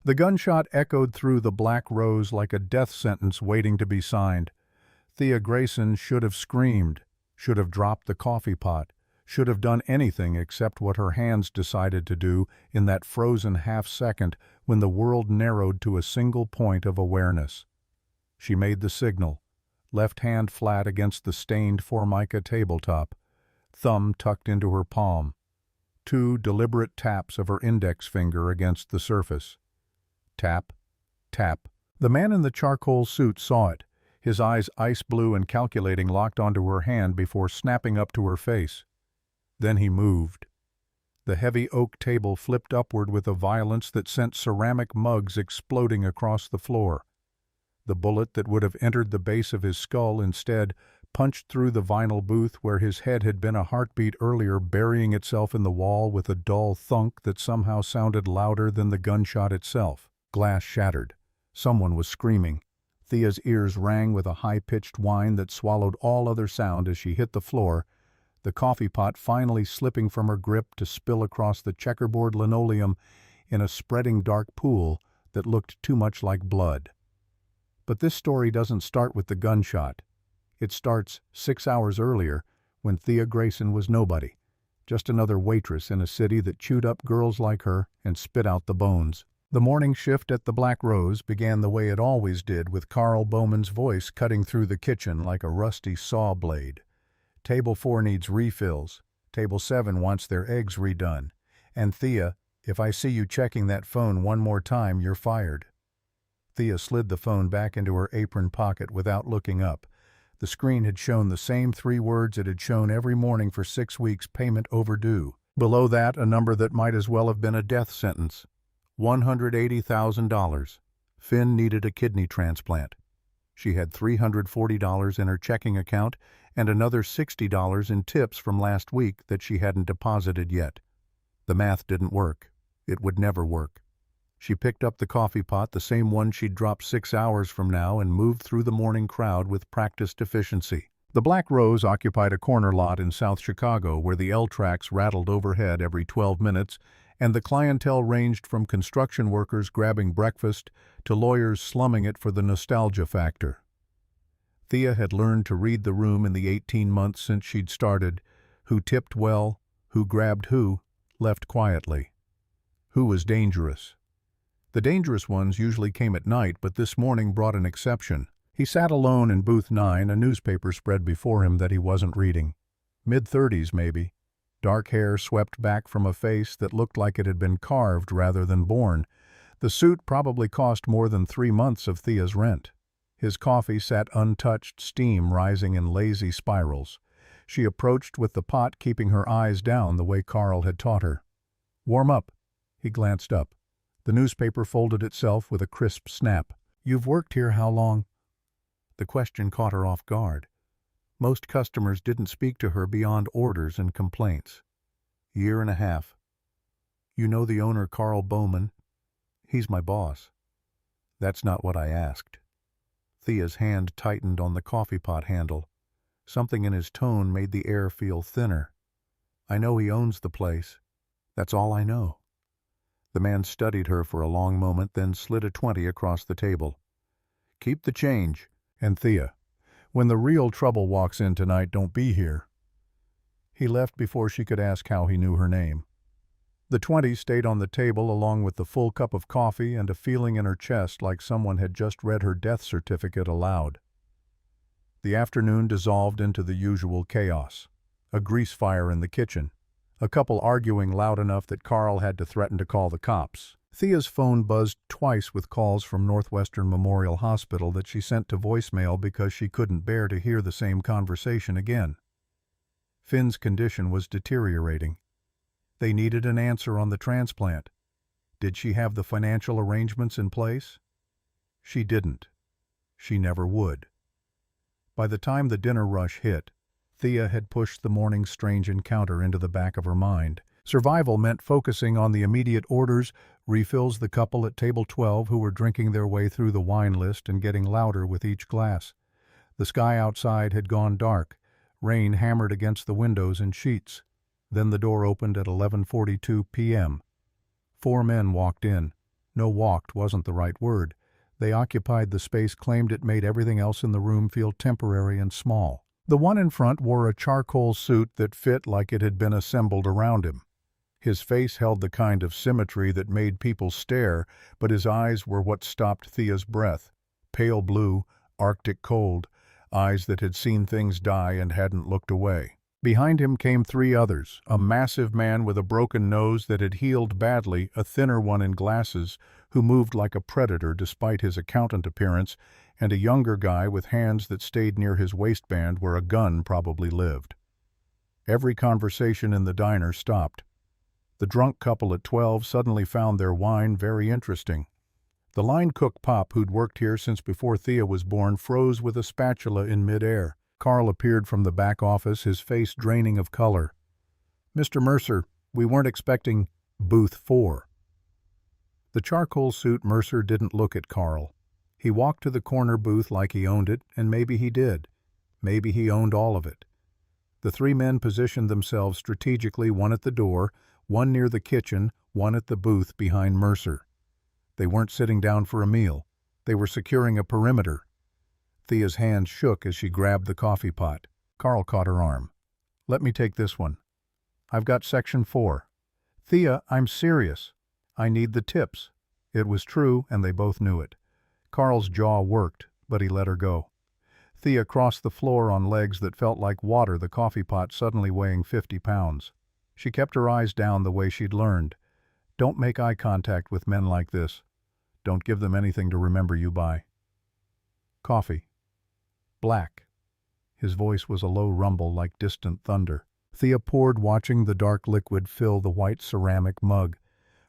The gunshot echoed through the Black Rose like a death sentence waiting to be signed. Thea Grayson should have screamed, should have dropped the coffee pot, should have done anything except what her hands decided to do in that frozen half-second when the world narrowed to a single point of awareness. She made the signal, left hand flat against the stained Formica tabletop, thumb tucked into her palm, 2 deliberate taps of her index finger against the surface. Tap, tap. The man in the charcoal suit saw it, his eyes ice blue and calculating, locked onto her hand before snapping up to her face. Then he moved. The heavy oak table flipped upward with a violence that sent ceramic mugs exploding across the floor. The bullet that would have entered the base of his skull instead punched through the vinyl booth where his head had been a heartbeat earlier, burying itself in the wall with a dull thunk that somehow sounded louder than the gunshot itself. Glass shattered. Someone was screaming. Thea's ears rang with a high-pitched whine that swallowed all other sound as she hit the floor, the coffee pot finally slipping from her grip to spill across the checkerboard linoleum in a spreading dark pool that looked too much like blood. But this story doesn't start with the gunshot. It starts 6 hours earlier, when Thea Grayson was nobody, just another waitress in a city that chewed up girls like her and spit out the bones. The morning shift at the Black Rose began the way it always did, with Carl Bowman's voice cutting through the kitchen like a rusty saw blade. Table 4 needs refills. Table 7 wants their eggs redone. And Thea, if I see you checking that phone one more time, you're fired. Thea slid the phone back into her apron pocket without looking up. The screen had shown the same 3 words it had shown every morning for 6 weeks: payment overdue. Below that, a number that might as well have been a death sentence. $180,000. Finn needed a kidney transplant. She had $340 in her checking account and another $60 in tips from last week that she hadn't deposited yet. The math didn't work. It would never work. She picked up the coffee pot, the same one she'd dropped 6 hours from now, and moved through the morning crowd with practiced efficiency. The Black Rose occupied a corner lot in South Chicago where the L-tracks rattled overhead every 12 minutes, and the clientele ranged from construction workers grabbing breakfast to lawyers slumming it for the nostalgia factor. Thea had learned to read the room in the 18 months since she'd started: who tipped well, who grabbed who, left quietly. Who was dangerous. The dangerous ones usually came at night, but this morning brought an exception. He sat alone in booth 9, a newspaper spread before him that he wasn't reading. Mid-30s, maybe. Dark hair swept back from a face that looked like it had been carved rather than born. The suit probably cost more than 3 months of Thea's rent. His coffee sat untouched, steam rising in lazy spirals. She approached with the pot, keeping her eyes down the way Carl had taught her. "Warm up." He glanced up. The newspaper folded itself with a crisp snap. "You've worked here how long?" The question caught her off guard. Most customers didn't speak to her beyond orders and complaints. "1.5 years." "You know the owner, Carl Bowman?" "He's my boss." "That's not what I asked." Thea's hand tightened on the coffee pot handle. Something in his tone made the air feel thinner. "I know he owns the place. That's all I know." The man studied her for a long moment, then slid a 20 across the table. "Keep the change." "And Thea, when the real trouble walks in tonight, don't be here." He left before she could ask how he knew her name. The 20 stayed on the table along with the full cup of coffee and a feeling in her chest like someone had just read her death certificate aloud. The afternoon dissolved into the usual chaos. A grease fire in the kitchen. A couple arguing loud enough that Carl had to threaten to call the cops. Thea's phone buzzed twice with calls from Northwestern Memorial Hospital that she sent to voicemail because she couldn't bear to hear the same conversation again. Finn's condition was deteriorating. They needed an answer on the transplant. Did she have the financial arrangements in place? She didn't. She never would. By the time the dinner rush hit, Thea had pushed the morning's strange encounter into the back of her mind. Survival meant focusing on the immediate orders, refills the couple at table 12 who were drinking their way through the wine list and getting louder with each glass. The sky outside had gone dark. Rain hammered against the windows in sheets. Then the door opened at 11:42 p.m. 4 men walked in. No, walked wasn't the right word. They occupied the space claimed it made everything else in the room feel temporary and small. The one in front wore a charcoal suit that fit like it had been assembled around him. His face held the kind of symmetry that made people stare, but his eyes were what stopped Thea's breath. Pale blue, Arctic cold, eyes that had seen things die and hadn't looked away. Behind him came three others, a massive man with a broken nose that had healed badly, a thinner one in glasses, who moved like a predator despite his accountant appearance, and a younger guy with hands that stayed near his waistband where a gun probably lived. Every conversation in the diner stopped. The drunk couple at 12 suddenly found their wine very interesting. The line cook Pop, who'd worked here since before Thea was born, froze with a spatula in midair. Carl appeared from the back office, his face draining of color. "Mr. Mercer, we weren't expecting Booth 4. The charcoal suit Mercer didn't look at Carl. He walked to the corner booth like he owned it, and maybe he did. Maybe he owned all of it. The three men positioned themselves strategically, one at the door, one near the kitchen, one at the booth behind Mercer. They weren't sitting down for a meal. They were securing a perimeter. Thea's hand shook as she grabbed the coffee pot. Carl caught her arm. "Let me take this one. I've got section 4. Thea, I'm serious. I need the tips." It was true, and they both knew it. Carl's jaw worked, but he let her go. Thea crossed the floor on legs that felt like water, the coffee pot suddenly weighing 50 pounds. She kept her eyes down the way she'd learned. Don't make eye contact with men like this. Don't give them anything to remember you by. Coffee. Black. His voice was a low rumble like distant thunder. Thea poured, watching the dark liquid fill the white ceramic mug.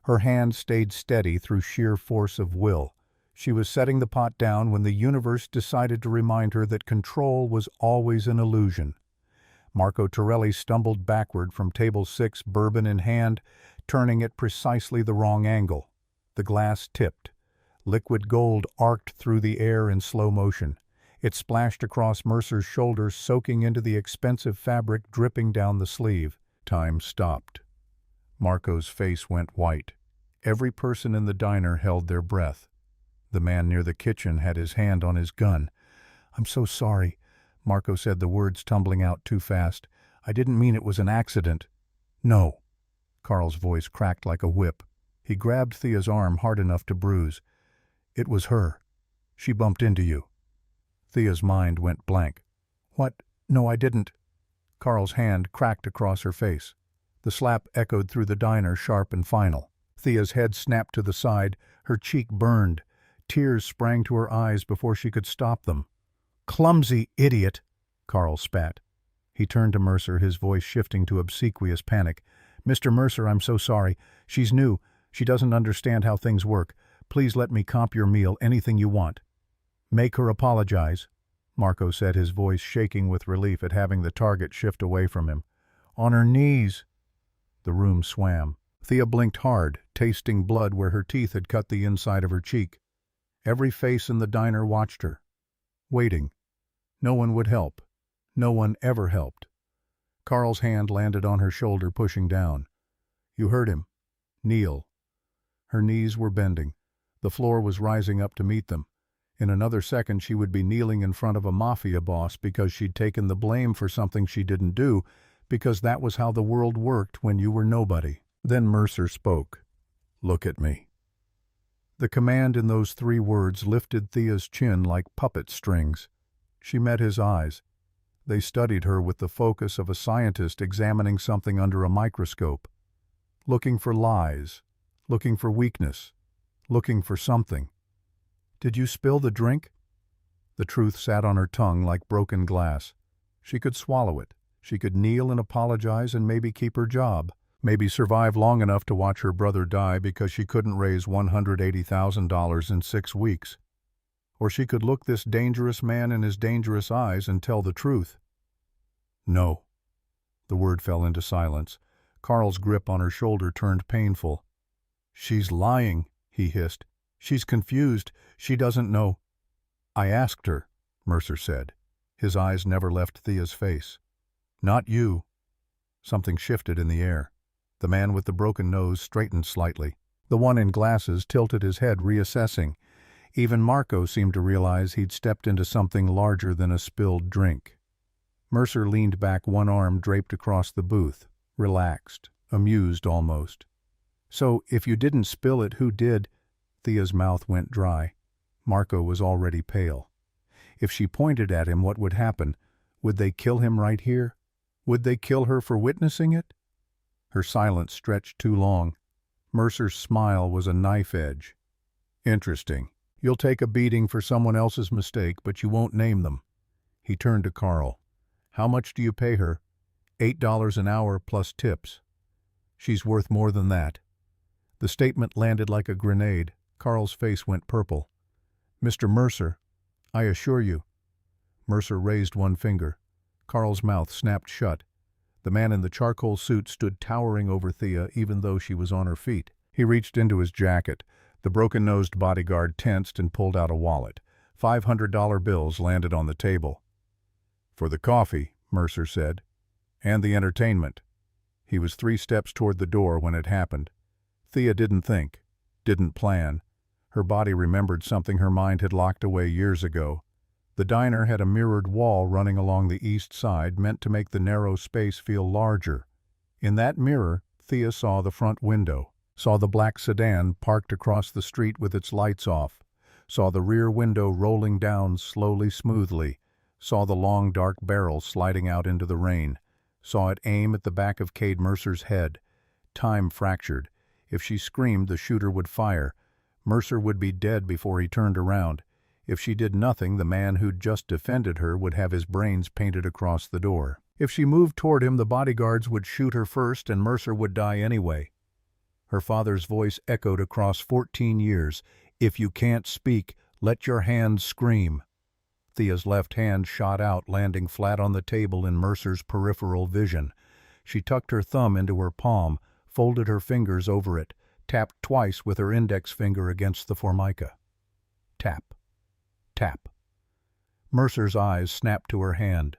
Her hand stayed steady through sheer force of will. She was setting the pot down when the universe decided to remind her that control was always an illusion. Marco Torelli stumbled backward from table 6, bourbon in hand, turning at precisely the wrong angle. The glass tipped. Liquid gold arced through the air in slow motion. It splashed across Mercer's shoulders, soaking into the expensive fabric dripping down the sleeve. Time stopped. Marco's face went white. Every person in the diner held their breath. The man near the kitchen had his hand on his gun. "I'm so sorry," Marco said, the words tumbling out too fast. "I didn't mean it was an accident." "No." Carl's voice cracked like a whip. He grabbed Thea's arm hard enough to bruise. "It was her. She bumped into you." Thea's mind went blank. "What? No, I didn't." Carl's hand cracked across her face. The slap echoed through the diner, sharp and final. Thea's head snapped to the side. Her cheek burned. Tears sprang to her eyes before she could stop them. "Clumsy idiot!" Carl spat. He turned to Mercer, his voice shifting to obsequious panic. "Mr. Mercer, I'm so sorry. She's new. She doesn't understand how things work. Please let me comp your meal, anything you want." "Make her apologize," Marco said, his voice shaking with relief at having the target shift away from him. "On her knees." The room swam. Thea blinked hard, tasting blood where her teeth had cut the inside of her cheek. Every face in the diner watched her, waiting. No one would help. No one ever helped. Carl's hand landed on her shoulder, pushing down. "You heard him. Kneel." Her knees were bending. The floor was rising up to meet them. In another second she would be kneeling in front of a mafia boss because she'd taken the blame for something she didn't do, because that was how the world worked when you were nobody. Then Mercer spoke. "Look at me." The command in those 3 words lifted Thea's chin like puppet strings. She met his eyes. They studied her with the focus of a scientist examining something under a microscope. Looking for lies, looking for weakness, looking for something. "Did you spill the drink?" The truth sat on her tongue like broken glass. She could swallow it. She could kneel and apologize and maybe keep her job. Maybe survive long enough to watch her brother die because she couldn't raise $180,000 in 6 weeks. Or she could look this dangerous man in his dangerous eyes and tell the truth. "No." The word fell into silence. Carl's grip on her shoulder turned painful. "She's lying," he hissed. "She's confused. She doesn't know." "I asked her," Mercer said. His eyes never left Thea's face. "Not you." Something shifted in the air. The man with the broken nose straightened slightly. The one in glasses tilted his head, reassessing. Even Marco seemed to realize he'd stepped into something larger than a spilled drink. Mercer leaned back, one arm draped across the booth, relaxed, amused almost. "So, if you didn't spill it, who did?" Thea's mouth went dry. Marco was already pale. If she pointed at him, what would happen? Would they kill him right here? Would they kill her for witnessing it? Her silence stretched too long. Mercer's smile was a knife edge. "Interesting. You'll take a beating for someone else's mistake, but you won't name them." He turned to Carl. "How much do you pay her?" $8 an hour plus tips." "She's worth more than that." The statement landed like a grenade. Carl's face went purple. "Mr. Mercer, I assure you." Mercer raised one finger. Carl's mouth snapped shut. The man in the charcoal suit stood towering over Thea even though she was on her feet. He reached into his jacket. The broken-nosed bodyguard tensed and pulled out a wallet. $500 bills landed on the table. "For the coffee," Mercer said, "and the entertainment." He was 3 steps toward the door when it happened. Thea didn't think, didn't plan. Her body remembered something her mind had locked away years ago. The diner had a mirrored wall running along the east side meant to make the narrow space feel larger. In that mirror, Thea saw the front window, saw the black sedan parked across the street with its lights off, saw the rear window rolling down slowly, smoothly, saw the long dark barrel sliding out into the rain, saw it aim at the back of Cade Mercer's head. Time fractured. If she screamed, the shooter would fire. Mercer would be dead before he turned around. If she did nothing, the man who'd just defended her would have his brains painted across the door. If she moved toward him, the bodyguards would shoot her first and Mercer would die anyway. Her father's voice echoed across 14 years. "If you can't speak, let your hands scream." Thea's left hand shot out, landing flat on the table in Mercer's peripheral vision. She tucked her thumb into her palm, folded her fingers over it, tapped twice with her index finger against the formica. Tap. Tap. Mercer's eyes snapped to her hand.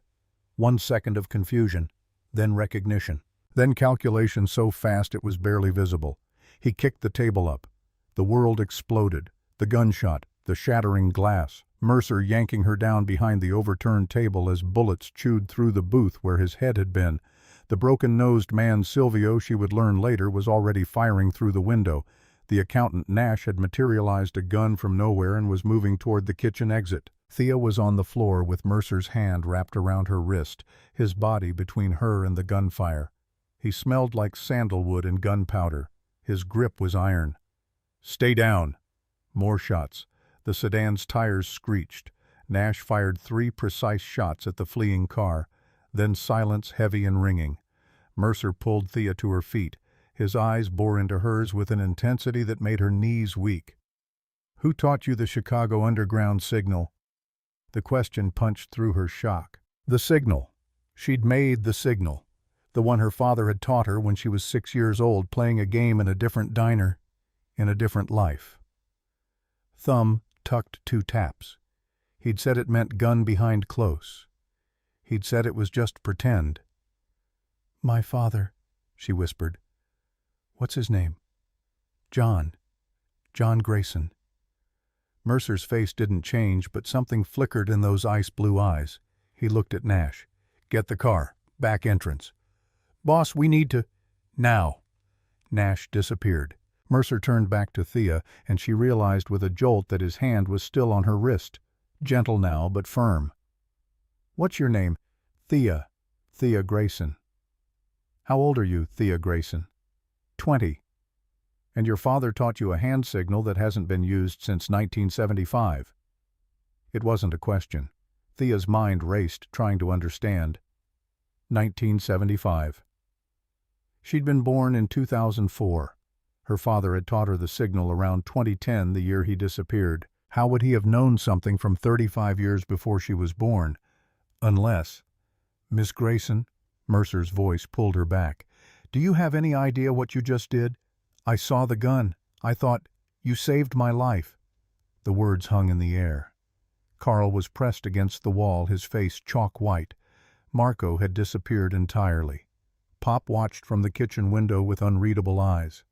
1 second of confusion, then recognition, then calculation so fast it was barely visible. He kicked the table up. The world exploded. The gunshot, the shattering glass, Mercer yanking her down behind the overturned table as bullets chewed through the booth where his head had been. The broken-nosed man Silvio, she would learn later, was already firing through the window. The accountant Nash had materialized a gun from nowhere and was moving toward the kitchen exit. Thea was on the floor with Mercer's hand wrapped around her wrist, his body between her and the gunfire. He smelled like sandalwood and gunpowder. His grip was iron. "Stay down." More shots. The sedan's tires screeched. Nash fired 3 precise shots at the fleeing car. Then silence, heavy and ringing. Mercer pulled Thea to her feet. His eyes bore into hers with an intensity that made her knees weak. "Who taught you the Chicago Underground signal?" The question punched through her shock. The signal. She'd made the signal. The one her father had taught her when she was 6 years old, playing a game in a different diner, in a different life. Thumb tucked 2 taps. He'd said it meant gun behind close. He'd said it was just pretend. "My father," she whispered. "What's his name?" "John. John Grayson." Mercer's face didn't change, but something flickered in those ice-blue eyes. He looked at Nash. "Get the car. Back entrance." "Boss, we need to—" "Now." Nash disappeared. Mercer turned back to Thea, and she realized with a jolt that his hand was still on her wrist. Gentle now, but firm. "What's your name?" "Thea. Thea Grayson." "How old are you, Thea Grayson?" 20. "And your father taught you a hand signal that hasn't been used since 1975. It wasn't a question. Thea's mind raced, trying to understand. 1975. She'd been born in 2004. Her father had taught her the signal around 2010, the year he disappeared. How would he have known something from 35 years before she was born? Unless... "Miss Grayson," Mercer's voice pulled her back. "Do you have any idea what you just did? I saw the gun. I thought, you saved my life." The words hung in the air. Carl was pressed against the wall, his face chalk white. Marco had disappeared entirely. Pop watched from the kitchen window with unreadable eyes.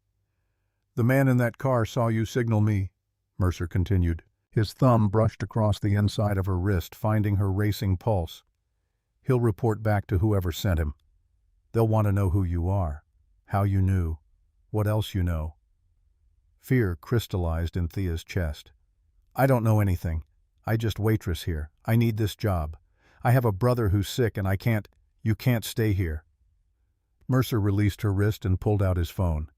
"The man in that car saw you signal me," Mercer continued. His thumb brushed across the inside of her wrist, finding her racing pulse. "He'll report back to whoever sent him. They'll want to know who you are, how you knew, what else you know." Fear crystallized in Thea's chest. "I don't know anything. I just waitress here. I need this job. I have a brother who's sick and you can't stay here." Mercer released her wrist and pulled out his phone.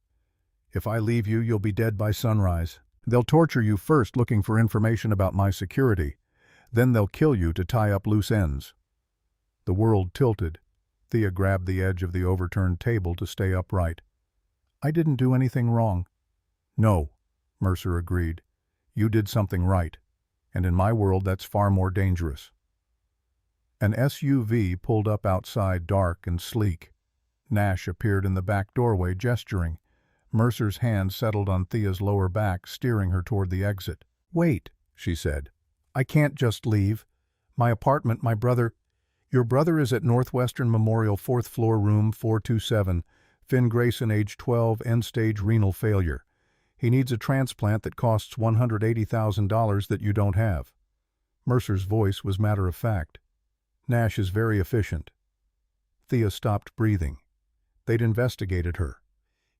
"If I leave you, you'll be dead by sunrise. They'll torture you first looking for information about my security. Then they'll kill you to tie up loose ends." The world tilted. Thea grabbed the edge of the overturned table to stay upright. "I didn't do anything wrong." "No," Mercer agreed. "You did something right. And in my world that's far more dangerous." An SUV pulled up outside, dark and sleek. Nash appeared in the back doorway, gesturing. Mercer's hand settled on Thea's lower back, steering her toward the exit. "Wait," she said. "I can't just leave. My apartment, my brother—" "Your brother is at Northwestern Memorial, 4th floor, room 427. Finn Grayson, age 12, end-stage renal failure. He needs a transplant that costs $180,000 that you don't have." Mercer's voice was matter-of-fact. "Nash is very efficient." Thea stopped breathing. They'd investigated her.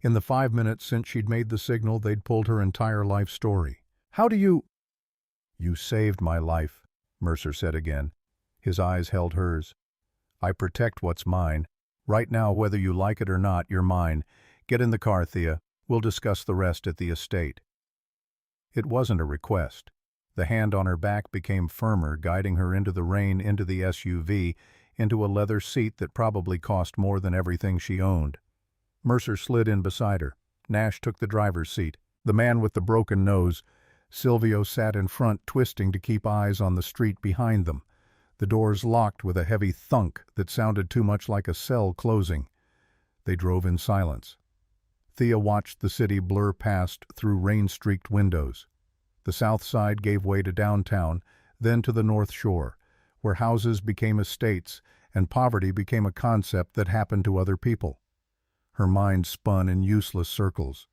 In the 5 minutes since she'd made the signal, they'd pulled her entire life story. "How do you—" "You saved my life," Mercer said again. His eyes held hers. "I protect what's mine. Right now, whether you like it or not, you're mine. Get in the car, Thea. We'll discuss the rest at the estate." It wasn't a request. The hand on her back became firmer, guiding her into the rain, into the SUV, into a leather seat that probably cost more than everything she owned. Mercer slid in beside her. Nash took the driver's seat. The man with the broken nose. Silvio sat in front, twisting to keep eyes on the street behind them. The doors locked with a heavy thunk that sounded too much like a cell closing. They drove in silence. Thea watched the city blur past through rain-streaked windows. The south side gave way to downtown, then to the north shore, where houses became estates and poverty became a concept that happened to other people. Her mind spun in useless circles.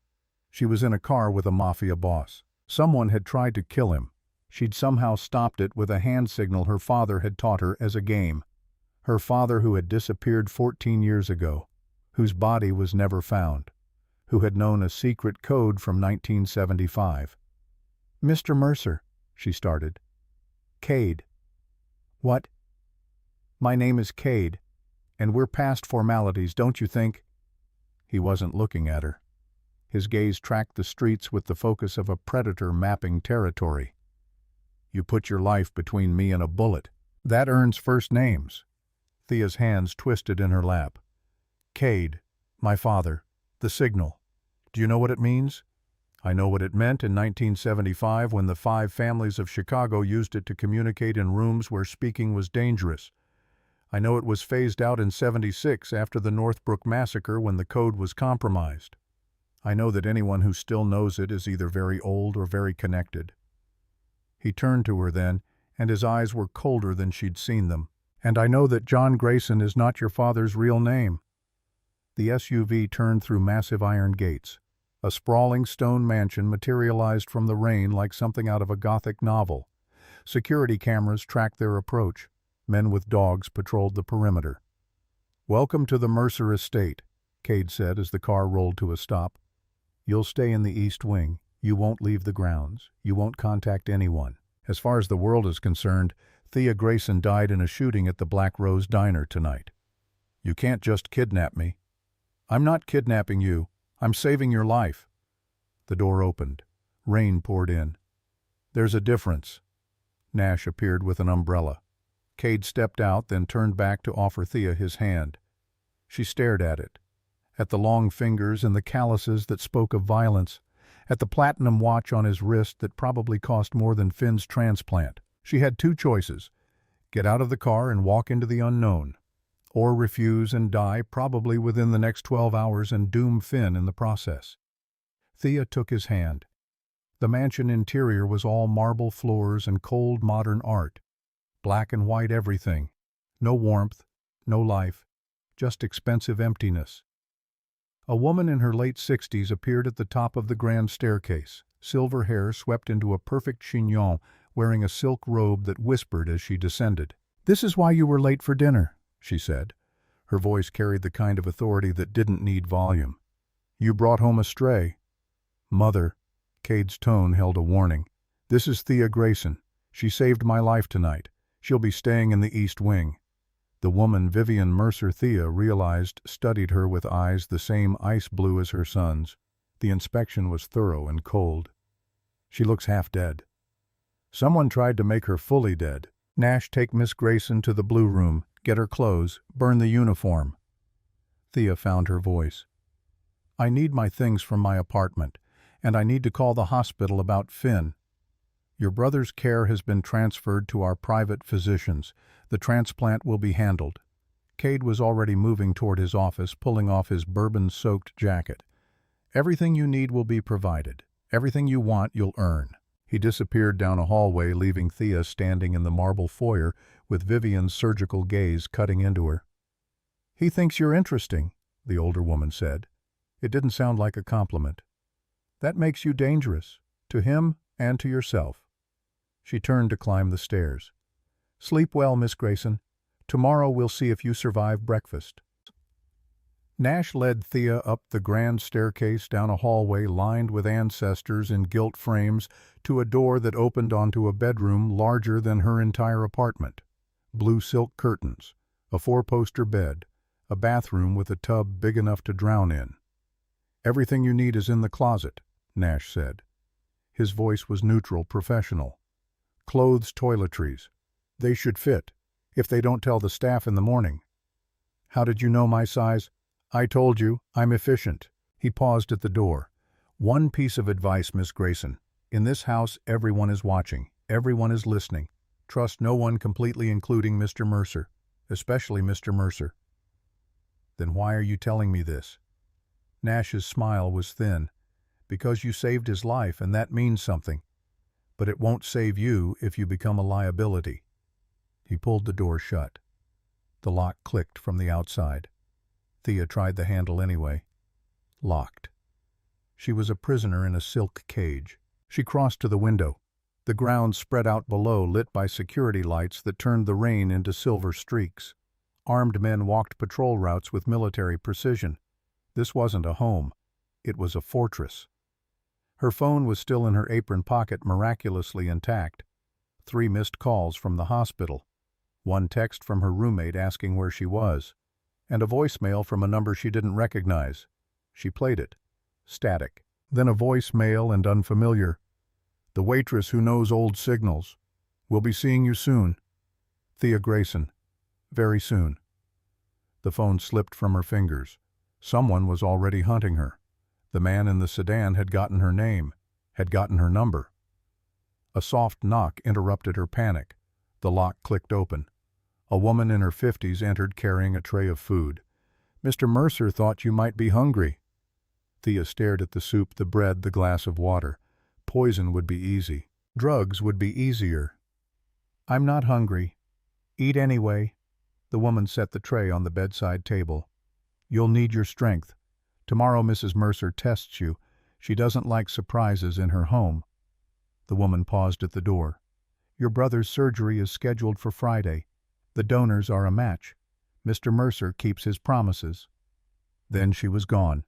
She was in a car with a mafia boss. Someone had tried to kill him. She'd somehow stopped it with a hand signal her father had taught her as a game. Her father, who had disappeared 14 years ago, whose body was never found, who had known a secret code from 1975. "Mr. Mercer," she started. "Cade." "What?" "My name is Cade, and we're past formalities, don't you think?" He wasn't looking at her. His gaze tracked the streets with the focus of a predator mapping territory. "You put your life between me and a bullet. That earns first names." Thea's hands twisted in her lap. "Cade, my father, the signal. Do you know what it means?" "I know what it meant in 1975 when the 5 families of Chicago used it to communicate in rooms where speaking was dangerous. I know it was phased out in '76 after the Northbrook massacre when the code was compromised. I know that anyone who still knows it is either very old or very connected." He turned to her then, and his eyes were colder than she'd seen them. "And I know that John Grayson is not your father's real name." The SUV turned through massive iron gates. A sprawling stone mansion materialized from the rain like something out of a Gothic novel. Security cameras tracked their approach. Men with dogs patrolled the perimeter. "Welcome to the Mercer estate," Cade said as the car rolled to a stop. "You'll stay in the East Wing. You won't leave the grounds. You won't contact anyone. As far as the world is concerned, Thea Grayson died in a shooting at the Black Rose Diner tonight. You can't just kidnap me." "I'm not kidnapping you. I'm saving your life." The door opened. Rain poured in. "There's a difference." Nash appeared with an umbrella. Cade stepped out, then turned back to offer Thea his hand. She stared at it, at the long fingers and the calluses that spoke of violence, at the platinum watch on his wrist that probably cost more than Finn's transplant. She had 2 choices: get out of the car and walk into the unknown, or refuse and die probably within the next 12 hours and doom Finn in the process. Thea took his hand. The mansion interior was all marble floors and cold modern art. Black and white everything. No warmth, no life, just expensive emptiness. A woman in her late 60s appeared at the top of the grand staircase, silver hair swept into a perfect chignon, wearing a silk robe that whispered as she descended. "This is why you were late for dinner," she said. Her voice carried the kind of authority that didn't need volume. "You brought home a stray." "Mother," Cade's tone held a warning. "This is Thea Grayson. She saved my life tonight. She'll be staying in the East Wing." The woman Vivian Mercer Thea realized studied her with eyes the same ice blue as her son's. The inspection was thorough and cold. "She looks half dead." "Someone tried to make her fully dead." "Nash, take Miss Grayson to the blue room, get her clothes, burn the uniform." Thea found her voice. "I need my things from my apartment, and I need to call the hospital about Finn. Your brother's care has been transferred to our private physicians. The transplant will be handled." Cade was already moving toward his office, pulling off his bourbon-soaked jacket. "Everything you need will be provided. Everything you want, you'll earn." He disappeared down a hallway, leaving Thea standing in the marble foyer with Vivian's surgical gaze cutting into her. "He thinks you're interesting," the older woman said. It didn't sound like a compliment. "That makes you dangerous, to him and to yourself." She turned to climb the stairs. "Sleep well, Miss Grayson. Tomorrow we'll see if you survive breakfast." Nash led Thea up the grand staircase down a hallway lined with ancestors in gilt frames to a door that opened onto a bedroom larger than her entire apartment. Blue silk curtains, a four-poster bed, a bathroom with a tub big enough to drown in. "Everything you need is in the closet," Nash said. His voice was neutral, professional. "Clothes, toiletries. They should fit, if they don't tell the staff in the morning." "How did you know my size?" "I told you, I'm efficient." He paused at the door. "One piece of advice, Miss Grayson. In this house, everyone is watching. Everyone is listening. Trust no one completely, including Mr. Mercer. Especially Mr. Mercer." "Then why are you telling me this?" Nash's smile was thin. "Because you saved his life, and that means something. But it won't save you if you become a liability." He pulled the door shut. The lock clicked from the outside. Thea tried the handle anyway. Locked. She was a prisoner in a silk cage. She crossed to the window. The ground spread out below, lit by security lights that turned the rain into silver streaks. Armed men walked patrol routes with military precision. This wasn't a home. It was a fortress. Her phone was still in her apron pocket, miraculously intact. 3 missed calls from the hospital. 1 text from her roommate asking where she was. And a voicemail from a number she didn't recognize. She played it. Static. Then a voicemail and unfamiliar. "The waitress who knows old signals. We'll be seeing you soon. Thea Grayson. Very soon." The phone slipped from her fingers. Someone was already hunting her. The man in the sedan had gotten her name, had gotten her number. A soft knock interrupted her panic. The lock clicked open. A woman in her 50s entered carrying a tray of food. "Mr. Mercer thought you might be hungry." Thea stared at the soup, the bread, the glass of water. Poison would be easy. Drugs would be easier. "I'm not hungry. Eat anyway." The woman set the tray on the bedside table. "You'll need your strength. Tomorrow Mrs. Mercer tests you. She doesn't like surprises in her home." The woman paused at the door. "Your brother's surgery is scheduled for Friday. The donors are a match. Mr. Mercer keeps his promises." Then she was gone,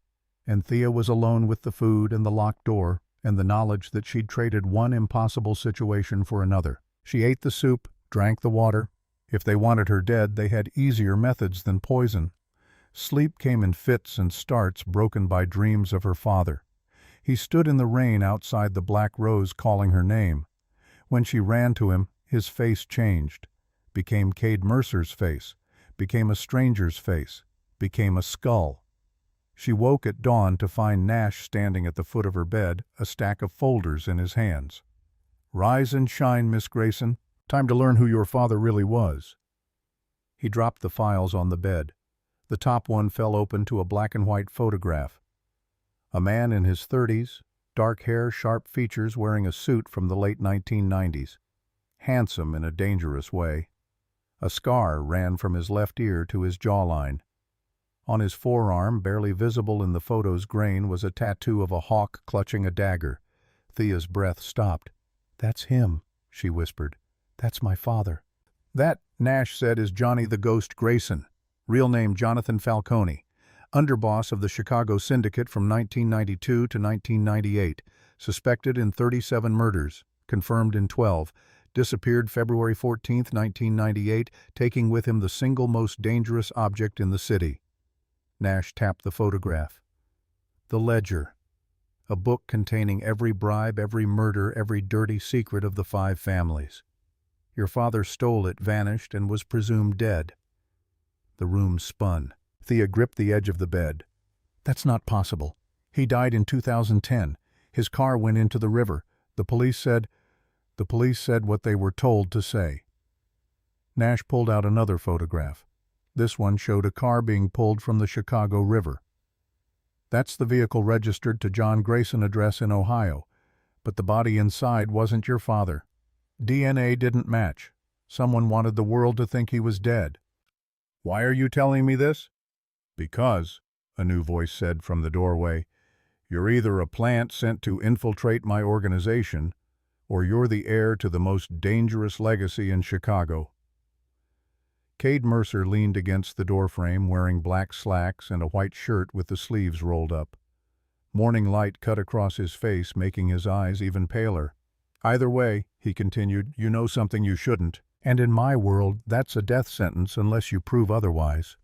and Thea was alone with the food and the locked door and the knowledge that she'd traded one impossible situation for another. She ate the soup, drank the water. If they wanted her dead, they had easier methods than poison. Sleep came in fits and starts, broken by dreams of her father. He stood in the rain outside the Black Rose calling her name. When she ran to him, his face changed, became Cade Mercer's face, became a stranger's face, became a skull. She woke at dawn to find Nash standing at the foot of her bed, a stack of folders in his hands. "Rise and shine, Miss Grayson. Time to learn who your father really was." He dropped the files on the bed. The top one fell open to a black and white photograph. A man in his 30s, dark hair, sharp features, wearing a suit from the late 1990s. Handsome in a dangerous way. A scar ran from his left ear to his jawline. On his forearm, barely visible in the photo's grain, was a tattoo of a hawk clutching a dagger. Thea's breath stopped. "That's him," she whispered. "That's my father." "That," Nash said, "is Johnny the Ghost Grayson, real name Jonathan Falcone, underboss of the Chicago Syndicate from 1992 to 1998, suspected in 37 murders, confirmed in 12, disappeared February 14, 1998, taking with him the single most dangerous object in the city." Nash tapped the photograph. "The Ledger. A book containing every bribe, every murder, every dirty secret of the 5 families. Your father stole it, vanished, and was presumed dead." The room spun. Thea gripped the edge of the bed. "That's not possible. He died in 2010. His car went into the river. The police said what they were told to say." Nash pulled out another photograph. This one showed a car being pulled from the Chicago River. "That's the vehicle registered to John Grayson address in Ohio, but the body inside wasn't your father. DNA didn't match. Someone wanted the world to think he was dead." "Why are you telling me this?" "Because," a new voice said from the doorway, "you're either a plant sent to infiltrate my organization, or you're the heir to the most dangerous legacy in Chicago." Cade Mercer leaned against the doorframe wearing black slacks and a white shirt with the sleeves rolled up. Morning light cut across his face, making his eyes even paler. "Either way," he continued, "you know something you shouldn't. And in my world, that's a death sentence unless you prove otherwise."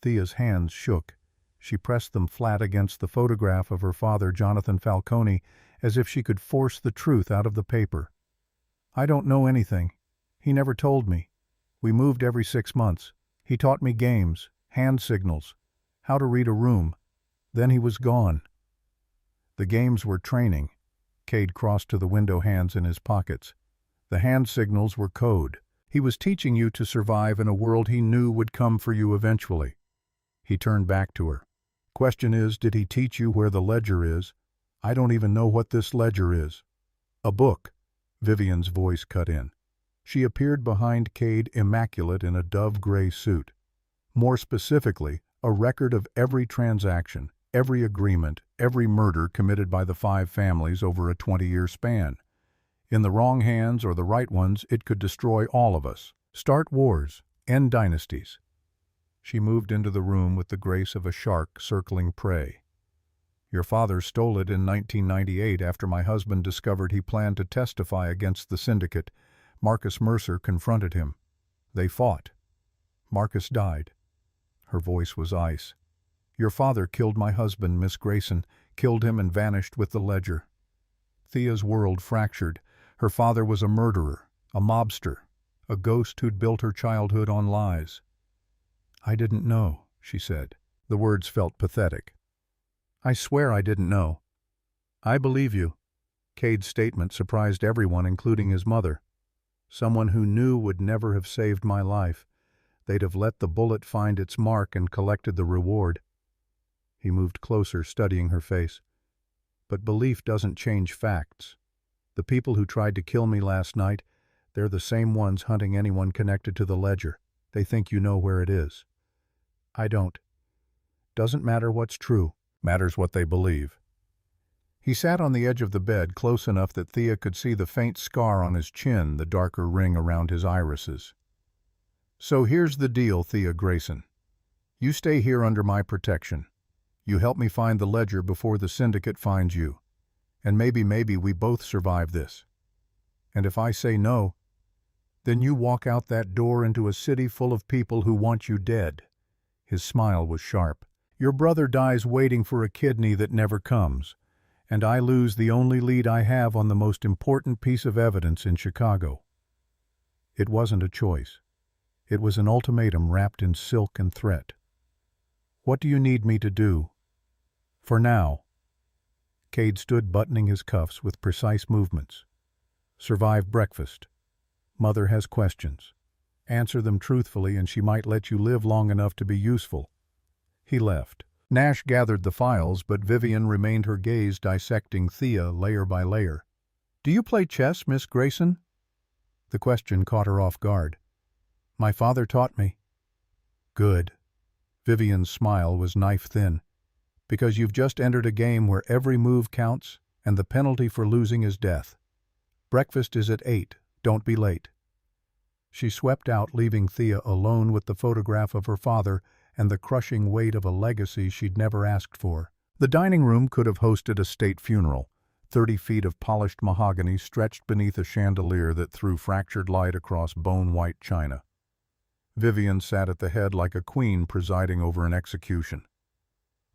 Thea's hands shook. She pressed them flat against the photograph of her father, Jonathan Falcone, as if she could force the truth out of the paper. "I don't know anything. He never told me. We moved every 6 months. He taught me games, hand signals, how to read a room. Then he was gone." The games were training. Cade crossed to the window, hands in his pockets. The hand signals were code. He was teaching you to survive in a world he knew would come for you eventually. He turned back to her. "Question is, did he teach you where the ledger is? I don't even know what this ledger is." "A book," Vivian's voice cut in. She appeared behind Cade, immaculate in a dove-gray suit. "More specifically, a record of every transaction, every agreement, every murder committed by the 5 families over a 20-year span. In the wrong hands or the right ones, it could destroy all of us, start wars, end dynasties." She moved into the room with the grace of a shark circling prey. "Your father stole it in 1998 after my husband discovered he planned to testify against the syndicate. Marcus Mercer confronted him. They fought. Marcus died." Her voice was ice. "Your father killed my husband, Miss Grayson, killed him and vanished with the ledger." Thea's world fractured. Her father was a murderer, a mobster, a ghost who'd built her childhood on lies. "I didn't know," she said. The words felt pathetic. "I swear I didn't know." "I believe you." Cade's statement surprised everyone, including his mother. "Someone who knew would never have saved my life. They'd have let the bullet find its mark and collected the reward." He moved closer, studying her face. "But belief doesn't change facts. The people who tried to kill me last night, they're the same ones hunting anyone connected to the ledger. They think you know where it is. I don't. Doesn't matter what's true. Matters what they believe." He sat on the edge of the bed, close enough that Thea could see the faint scar on his chin, the darker ring around his irises. "So here's the deal, Thea Grayson. You stay here under my protection. You help me find the ledger before the syndicate finds you. And maybe we both survive this. And if I say no, then you walk out that door into a city full of people who want you dead." His smile was sharp. "Your brother dies waiting for a kidney that never comes. And I lose the only lead I have on the most important piece of evidence in Chicago." It wasn't a choice. It was an ultimatum wrapped in silk and threat. "What do you need me to do?" "For now." Cade stood buttoning his cuffs with precise movements. "Survive breakfast. Mother has questions. Answer them truthfully and she might let you live long enough to be useful." He left. Nash gathered the files, but Vivian remained, her gaze dissecting Thea layer by layer. "Do you play chess, Miss Grayson?" The question caught her off guard. "My father taught me." "Good." Vivian's smile was knife-thin. Because you've just entered a game where every move counts, and the penalty for losing is death. Breakfast is at 8. Don't be late. She swept out, leaving Thea alone with the photograph of her father and the crushing weight of a legacy she'd never asked for. The dining room could have hosted a state funeral. 30 feet of polished mahogany stretched beneath a chandelier that threw fractured light across bone-white china. Vivian sat at the head like a queen presiding over an execution.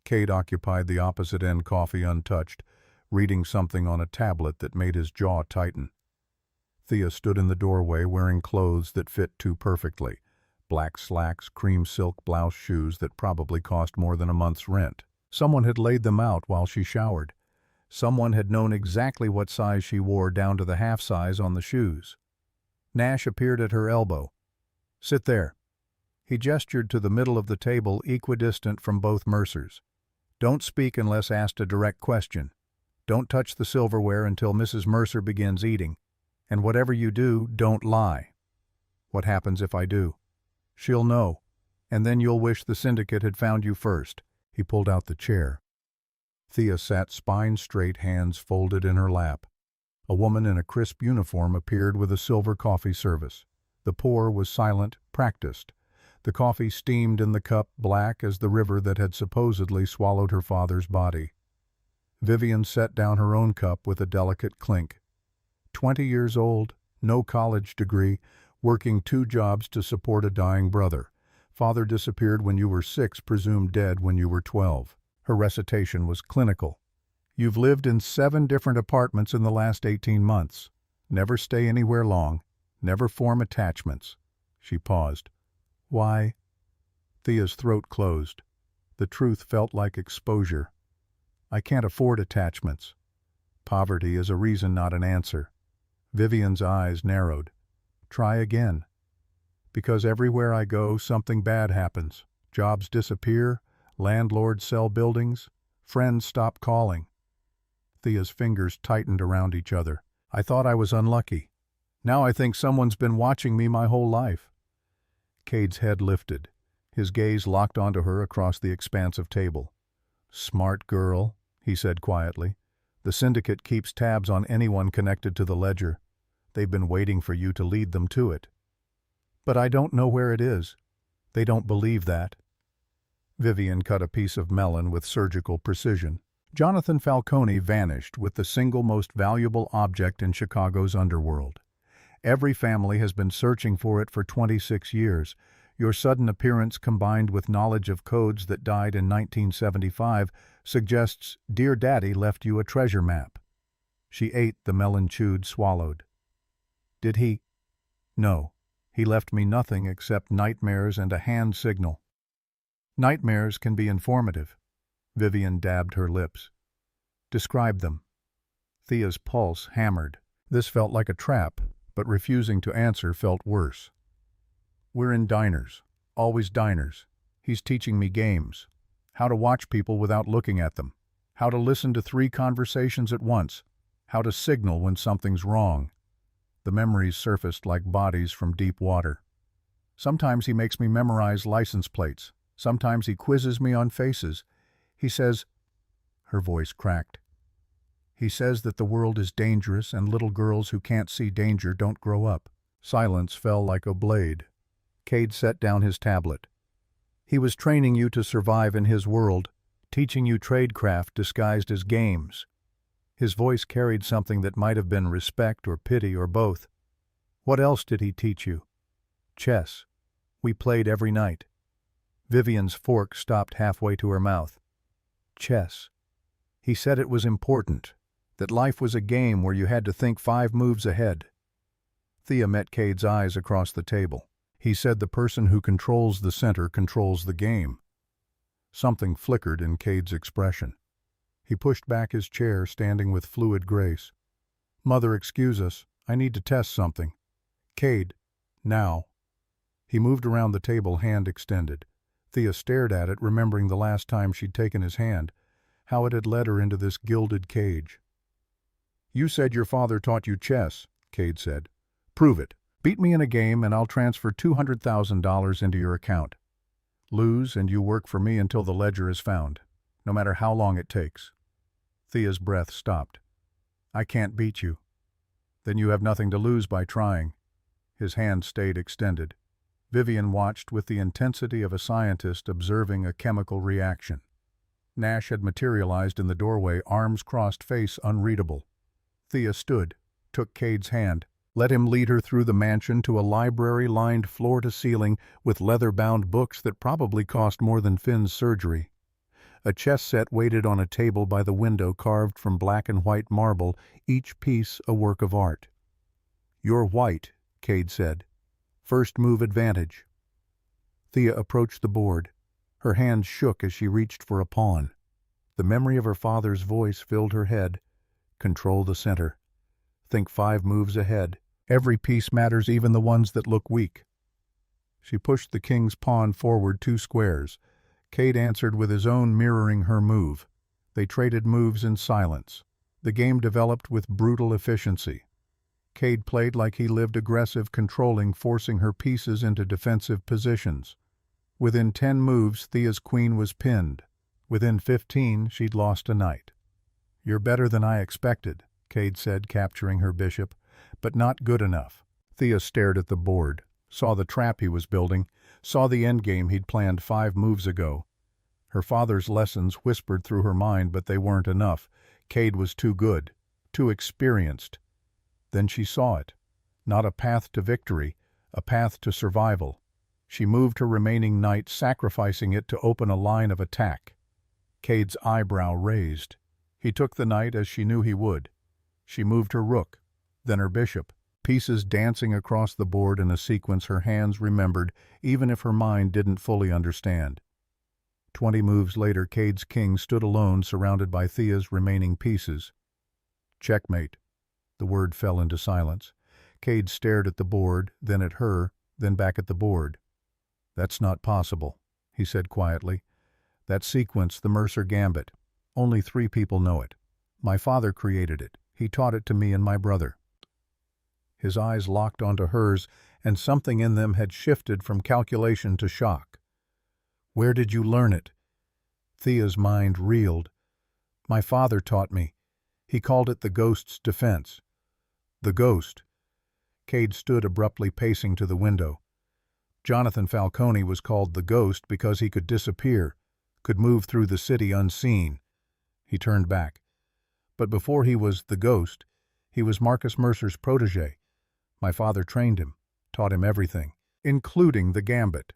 Cade occupied the opposite end, coffee untouched, reading something on a tablet that made his jaw tighten. Thea stood in the doorway wearing clothes that fit too perfectly. Black slacks, cream silk blouse, shoes that probably cost more than a month's rent. Someone had laid them out while she showered. Someone had known exactly what size she wore down to the half size on the shoes. Nash appeared at her elbow. "Sit there." He gestured to the middle of the table, equidistant from both Mercers. "Don't speak unless asked a direct question. Don't touch the silverware until Mrs. Mercer begins eating. And whatever you do, don't lie." "What happens if I do?" "She'll know. And then you'll wish the syndicate had found you first." He pulled out the chair. Thea sat spine straight, hands folded in her lap. A woman in a crisp uniform appeared with a silver coffee service. The pour was silent, practiced. The coffee steamed in the cup, black as the river that had supposedly swallowed her father's body. Vivian set down her own cup with a delicate clink. 20 years old, no college degree, working 2 jobs to support a dying brother. Father disappeared when you were 6, presumed dead when you were 12. Her recitation was clinical. "You've lived in 7 different apartments in the last 18 months. Never stay anywhere long. Never form attachments." She paused. "Why?" Thea's throat closed. The truth felt like exposure. "I can't afford attachments." Poverty is a reason, not an answer. Vivian's eyes narrowed. "Try again." "Because everywhere I go, something bad happens. Jobs disappear, landlords sell buildings, friends stop calling." Thea's fingers tightened around each other. "I thought I was unlucky. Now I think someone's been watching me my whole life." Cade's head lifted. His gaze locked onto her across the expansive table. "Smart girl," he said quietly. "The syndicate keeps tabs on anyone connected to the ledger. They've been waiting for you to lead them to it." "But I don't know where it is." "They don't believe that." Vivian cut a piece of melon with surgical precision. Jonathan Falcone vanished with the single most valuable object in Chicago's underworld. Every family has been searching for it for 26 years. Your sudden appearance, combined with knowledge of codes that died in 1975, suggests Dear Daddy left you a treasure map. She ate the melon, chewed, swallowed. "Did he?" "No. He left me nothing except nightmares and a hand signal." "Nightmares can be informative." Vivian dabbed her lips. "Describe them." Thea's pulse hammered. This felt like a trap, but refusing to answer felt worse. "We're in diners. Always diners. He's teaching me games. How to watch people without looking at them. How to listen to 3 conversations at once. How to signal when something's wrong." The memories surfaced like bodies from deep water. "Sometimes he makes me memorize license plates. Sometimes he quizzes me on faces. He says—" Her voice cracked. "He says that the world is dangerous and little girls who can't see danger don't grow up." Silence fell like a blade. Cade set down his tablet. "He was training you to survive in his world, teaching you tradecraft disguised as games." His voice carried something that might have been respect or pity or both. "What else did he teach you?" "Chess. We played every night." Vivian's fork stopped halfway to her mouth. "Chess. He said it was important, that life was a game where you had to think 5 moves ahead." Thea met Cade's eyes across the table. "He said the person who controls the center controls the game." Something flickered in Cade's expression. He pushed back his chair, standing with fluid grace. "Mother, excuse us. I need to test something." "Cade, now." He moved around the table, hand extended. Thea stared at it, remembering the last time she'd taken his hand, how it had led her into this gilded cage. "You said your father taught you chess," Cade said. "Prove it. Beat me in a game and I'll transfer $200,000 into your account." Lose and you work for me until the ledger is found, no matter how long it takes. Thea's breath stopped. I can't beat you. Then you have nothing to lose by trying. His hand stayed extended. Vivian watched with the intensity of a scientist observing a chemical reaction. Nash had materialized in the doorway, arms crossed, face unreadable. Thea stood, took Cade's hand, let him lead her through the mansion to a library lined floor to ceiling with leather-bound books that probably cost more than Finn's surgery. A chess set waited on a table by the window carved from black and white marble, each piece a work of art. You're white, Cade said. First move advantage. Thea approached the board. Her hands shook as she reached for a pawn. The memory of her father's voice filled her head. Control the center. Think 5 moves ahead. Every piece matters, even the ones that look weak. She pushed the king's pawn forward 2 squares. Cade answered with his own, mirroring her move. They traded moves in silence. The game developed with brutal efficiency. Cade played like he lived, aggressive, controlling, forcing her pieces into defensive positions. Within 10 moves, Thea's queen was pinned. Within 15, she'd lost a knight. You're better than I expected, Cade said, capturing her bishop, but not good enough. Thea stared at the board, saw the trap he was building, saw the endgame he'd planned 5 moves ago. Her father's lessons whispered through her mind, but they weren't enough. Cade was too good, too experienced. Then she saw it. Not a path to victory, a path to survival. She moved her remaining knight, sacrificing it to open a line of attack. Cade's eyebrow raised. He took the knight as she knew he would. She moved her rook, then her bishop, pieces dancing across the board in a sequence her hands remembered, even if her mind didn't fully understand. 20 moves later, Cade's king stood alone, surrounded by Thea's remaining pieces. Checkmate. The word fell into silence. Cade stared at the board, then at her, then back at the board. That's not possible, he said quietly. That sequence, the Mercer Gambit. Only 3 people know it. My father created it. He taught it to me and my brother. His eyes locked onto hers, and something in them had shifted from calculation to shock. Where did you learn it? Thea's mind reeled. My father taught me. He called it the ghost's defense. The ghost. Cade stood abruptly, pacing to the window. Jonathan Falcone was called the ghost because he could disappear, could move through the city unseen. He turned back. But before he was the ghost, he was Marcus Mercer's protege. My father trained him, taught him everything, including the gambit.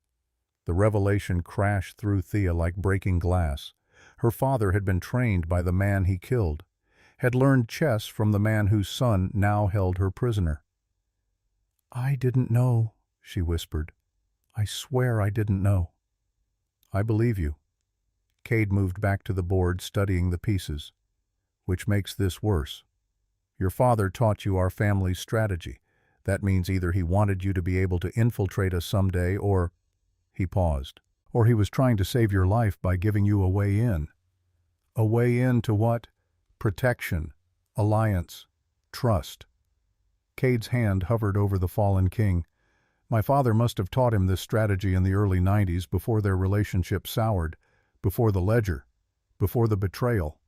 The revelation crashed through Thea like breaking glass. Her father had been trained by the man he killed, had learned chess from the man whose son now held her prisoner. I didn't know, she whispered. I swear I didn't know. I believe you. Cade moved back to the board, studying the pieces. Which makes this worse. Your father taught you our family's strategy. That means either he wanted you to be able to infiltrate us someday, or... He paused. Or he was trying to save your life by giving you a way in. A way in to what? Protection, alliance, trust. Cade's hand hovered over the fallen king. My father must have taught him this strategy in the early 90s, before their relationship soured, before the ledger, before the betrayal.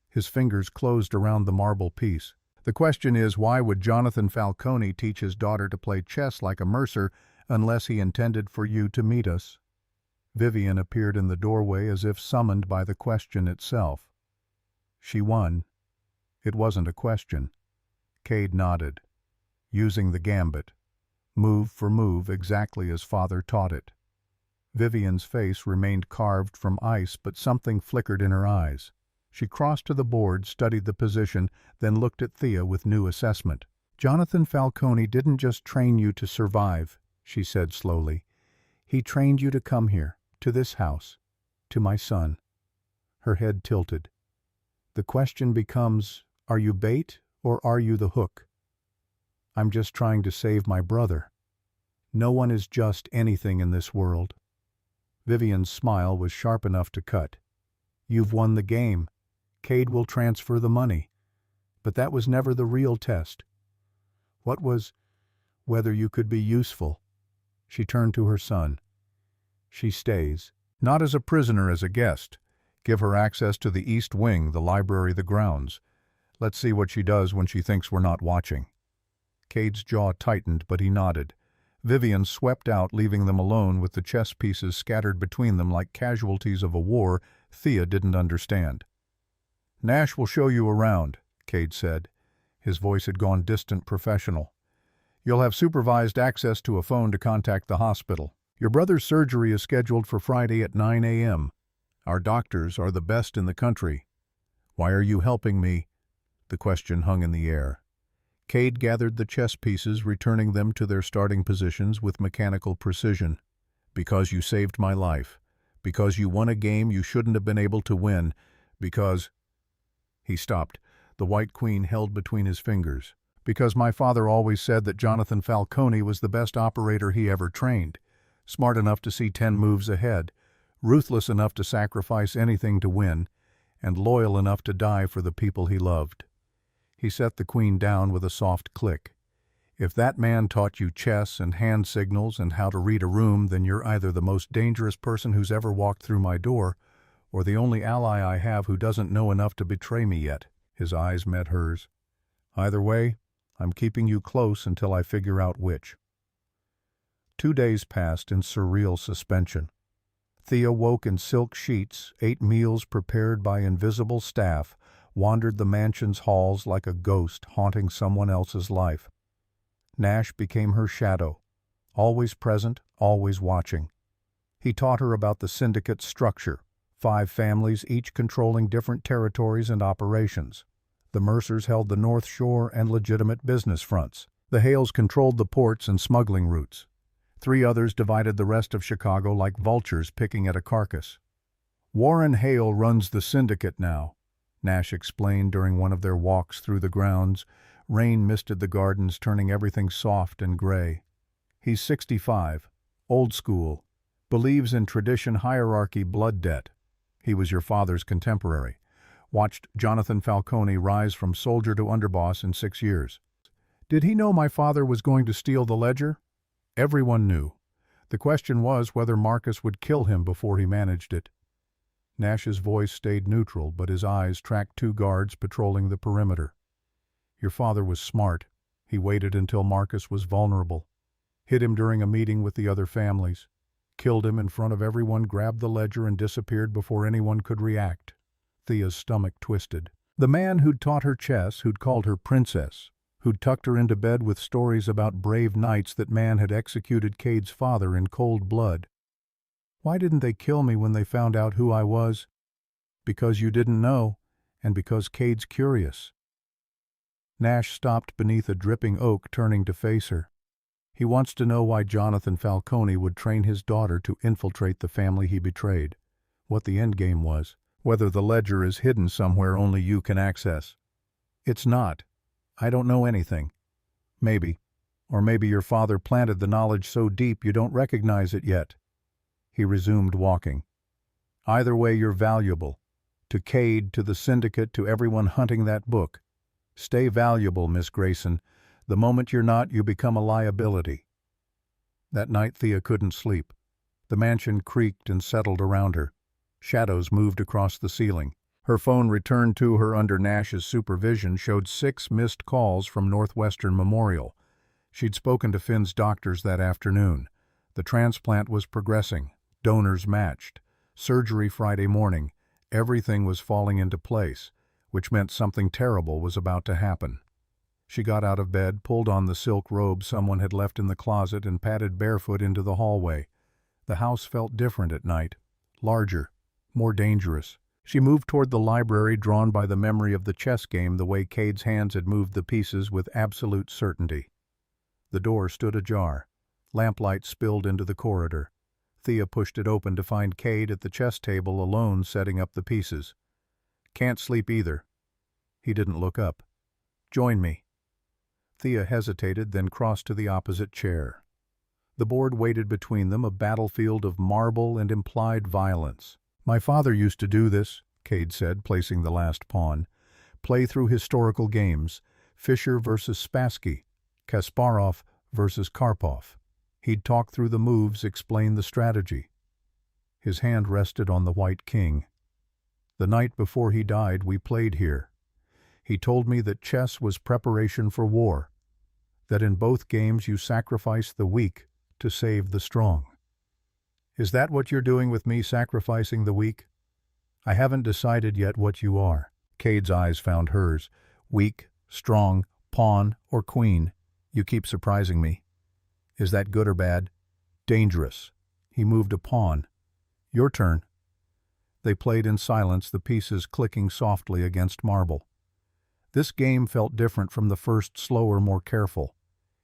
His fingers closed around the marble piece. The question is, why would Jonathan Falcone teach his daughter to play chess like a Mercer unless he intended for you to meet us? Vivian appeared in the doorway as if summoned by the question itself. She won. It wasn't a question. Cade nodded. Using the gambit. Move for move, exactly as father taught it. Vivian's face remained carved from ice, but something flickered in her eyes. She crossed to the board, studied the position, then looked at Thea with new assessment. Jonathan Falcone didn't just train you to survive, she said slowly. He trained you to come here, to this house, to my son. Her head tilted. The question becomes, are you bait or are you the hook? I'm just trying to save my brother. No one is just anything in this world. Vivian's smile was sharp enough to cut. You've won the game. Cade will transfer the money. But that was never the real test. What was? Whether you could be useful. She turned to her son. She stays. Not as a prisoner, as a guest. Give her access to the East Wing, the library, the grounds. Let's see what she does when she thinks we're not watching. Cade's jaw tightened, but he nodded. Vivian swept out, leaving them alone with the chess pieces scattered between them like casualties of a war Thea didn't understand. "Nash will show you around," Cade said. His voice had gone distant professional. "You'll have supervised access to a phone to contact the hospital. Your brother's surgery is scheduled for Friday at 9 a.m. Our doctors are the best in the country. Why are you helping me?" The question hung in the air. Cade gathered the chess pieces, returning them to their starting positions with mechanical precision. "Because you saved my life. Because you won a game you shouldn't have been able to win. Because—" He stopped, the white queen held between his fingers. "Because my father always said that Jonathan Falcone was the best operator he ever trained. Smart enough to see 10 moves ahead, ruthless enough to sacrifice anything to win, and loyal enough to die for the people he loved." He set the queen down with a soft click. "If that man taught you chess and hand signals and how to read a room, then you're either the most dangerous person who's ever walked through my door, or the only ally I have who doesn't know enough to betray me yet." His eyes met hers. "Either way, I'm keeping you close until I figure out which." 2 days passed in surreal suspension. Thea woke in silk sheets, ate meals prepared by invisible staff, wandered the mansion's halls like a ghost haunting someone else's life. Nash became her shadow, always present, always watching. He taught her about the syndicate structure, 5 families each controlling different territories and operations. The Mercers held the North Shore and legitimate business fronts. The Hales controlled the ports and smuggling routes. 3 others divided the rest of Chicago like vultures picking at a carcass. "Warren Hale runs the syndicate now," Nash explained during one of their walks through the grounds. Rain misted the gardens, turning everything soft and gray. "He's 65, old school, believes in tradition, hierarchy, blood debt. He was your father's contemporary. Watched Jonathan Falcone rise from soldier to underboss in 6 years. Did he know my father was going to steal the ledger? Everyone knew. The question was whether Marcus would kill him before he managed it." Nash's voice stayed neutral, but his eyes tracked 2 guards patrolling the perimeter. "Your father was smart. He waited until Marcus was vulnerable. Hit him during a meeting with the other families. Killed him in front of everyone, grabbed the ledger, and disappeared before anyone could react." Thea's stomach twisted. The man who'd taught her chess, who'd called her princess, who'd tucked her into bed with stories about brave knights, that man had executed Cade's father in cold blood. "Why didn't they kill me when they found out who I was?" "Because you didn't know, and because Cade's curious." Nash stopped beneath a dripping oak, turning to face her. "He wants to know why Jonathan Falcone would train his daughter to infiltrate the family he betrayed. What the endgame was. Whether the ledger is hidden somewhere only you can access." "It's not. I don't know anything." "Maybe. Or maybe your father planted the knowledge so deep you don't recognize it yet." He resumed walking. "Either way, you're valuable. To Cade, to the syndicate, to everyone hunting that book. Stay valuable, Miss Grayson. The moment you're not, you become a liability." That night Thea couldn't sleep. The mansion creaked and settled around her. Shadows moved across the ceiling. Her phone, returned to her under Nash's supervision, showed 6 missed calls from Northwestern Memorial. She'd spoken to Finn's doctors that afternoon. The transplant was progressing. Donors matched. Surgery Friday morning. Everything was falling into place, which meant something terrible was about to happen. She got out of bed, pulled on the silk robe someone had left in the closet, and padded barefoot into the hallway. The house felt different at night. Larger. More dangerous. She moved toward the library, drawn by the memory of the chess game, the way Cade's hands had moved the pieces with absolute certainty. The door stood ajar. Lamplight spilled into the corridor. Thea pushed it open to find Cade at the chess table, alone, setting up the pieces. "Can't sleep either." He didn't look up. "Join me." Thea hesitated, then crossed to the opposite chair. The board waited between them, a battlefield of marble and implied violence. "My father used to do this," Cade said, placing the last pawn. "Play through historical games. Fischer versus Spassky. Kasparov versus Karpov. He'd talk through the moves, explain the strategy. His hand rested on the white king. "The night before he died, we played here. He told me that chess was preparation for war, that in both games you sacrifice the weak to save the strong." "Is that what you're doing with me, sacrificing the weak?" "I haven't decided yet what you are." Cade's eyes found hers. "Weak, strong, pawn, or queen. You keep surprising me." "Is that good or bad?" "Dangerous." He moved a pawn. "Your turn." They played in silence, the pieces clicking softly against marble. This game felt different from the first, slower, more careful.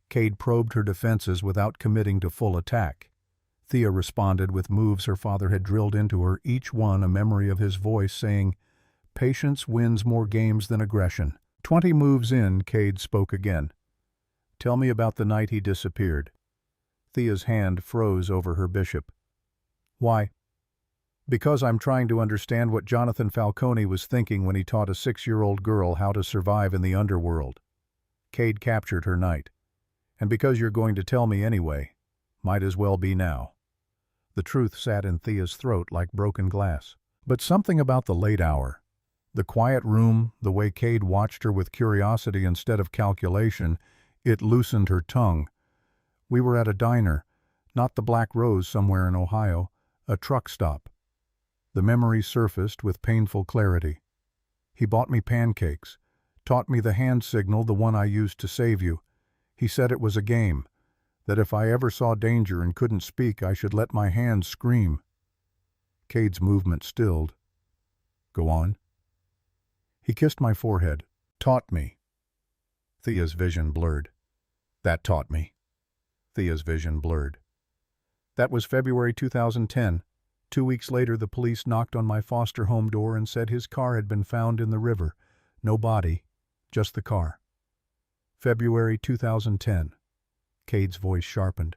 Cade probed her defenses without committing to full attack. Thea responded with moves her father had drilled into her, each one a memory of his voice saying, "Patience wins more games than aggression." 20 moves in, Cade spoke again. "Tell me about the night he disappeared." Thea's hand froze over her bishop. "Why?" "Because I'm trying to understand what Jonathan Falcone was thinking when he taught a 6-year-old girl how to survive in the underworld." Cade captured her knight. "And because you're going to tell me anyway, might as well be now." The truth sat in Thea's throat like broken glass. But something about the late hour, the quiet room, the way Cade watched her with curiosity instead of calculation, it loosened her tongue. "We were at a diner, not the Black Rose somewhere in Ohio, a truck stop." The memory surfaced with painful clarity. "He bought me pancakes, taught me the hand signal, the one I used to save you. He said it was a game, that if I ever saw danger and couldn't speak, I should let my hands scream." Cade's movement stilled. "Go on." "He kissed my forehead. Taught me." Thea's vision blurred. "That taught me." Thea's vision blurred. "That was February 2010. 2 weeks later, the police knocked on my foster home door and said his car had been found in the river. No body, just the car." February 2010. Cade's voice sharpened.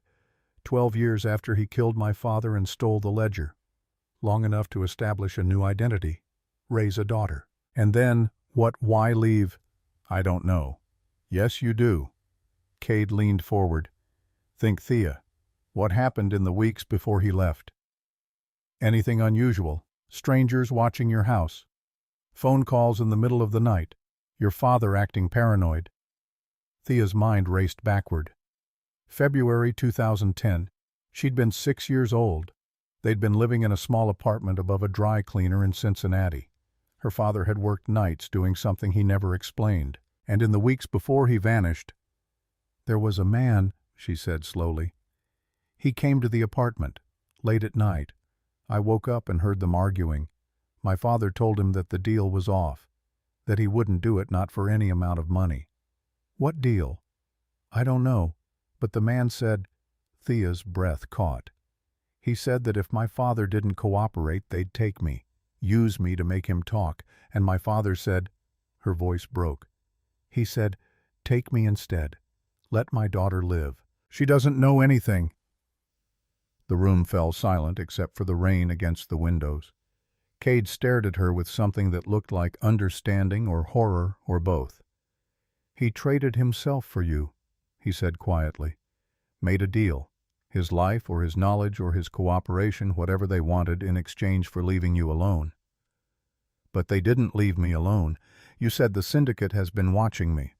12 years after he killed my father and stole the ledger. Long enough to establish a new identity, raise a daughter. And then, why leave? I don't know. Yes, you do. Cade leaned forward. Think, Thea. What happened in the weeks before he left? Anything unusual? Strangers watching your house? Phone calls in the middle of the night? Your father acting paranoid? Thea's mind raced backward. February 2010. She'd been 6 years old. They'd been living in a small apartment above a dry cleaner in Cincinnati. Her father had worked nights doing something he never explained. And in the weeks before he vanished, "There was a man," she said slowly. "He came to the apartment, late at night. I woke up and heard them arguing. My father told him that the deal was off, that he wouldn't do it, not for any amount of money." "What deal?" "I don't know, but the man said," Thea's breath caught. "He said that if my father didn't cooperate, they'd take me, use me to make him talk, and my father said," her voice broke. "He said, 'Take me instead. Let my daughter live. She doesn't know anything.'" The room fell silent except for the rain against the windows. Cade stared at her with something that looked like understanding or horror or both. "He traded himself for you," he said quietly. "Made a deal. His life or his knowledge or his cooperation, whatever they wanted, in exchange for leaving you alone." "But they didn't leave me alone. You said the syndicate has been watching me.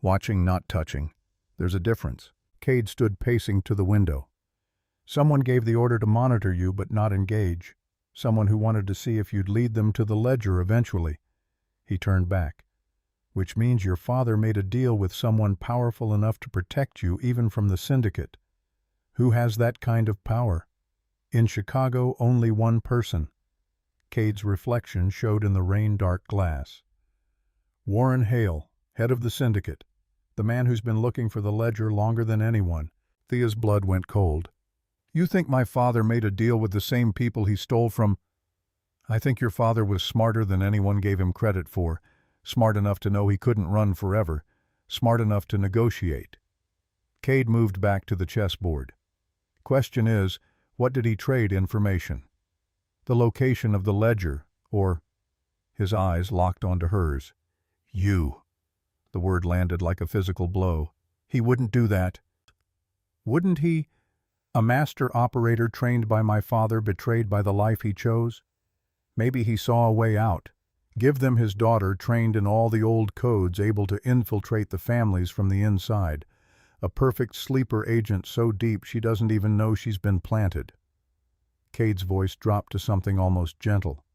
Watching, not touching. There's a difference." Cade stood pacing to the window. "Someone gave the order to monitor you but not engage. Someone who wanted to see if you'd lead them to the ledger eventually." He turned back. "Which means your father made a deal with someone powerful enough to protect you even from the syndicate. Who has that kind of power? In Chicago, only one person." Cade's reflection showed in the rain-dark glass. "Warren Hale, head of the syndicate. The man who's been looking for the ledger longer than anyone." Thea's blood went cold. "You think my father made a deal with the same people he stole from?" "I think your father was smarter than anyone gave him credit for. Smart enough to know he couldn't run forever. Smart enough to negotiate." Cade moved back to the chessboard. "Question is, what did he trade information? The location of the ledger, or—" His eyes locked onto hers. "You." The word landed like a physical blow. "He wouldn't do that." "Wouldn't he?" A master operator trained by my father, betrayed by the life he chose? Maybe he saw a way out. Give them his daughter, trained in all the old codes, able to infiltrate the families from the inside. A perfect sleeper agent so deep she doesn't even know she's been planted. Cade's voice dropped to something almost gentle.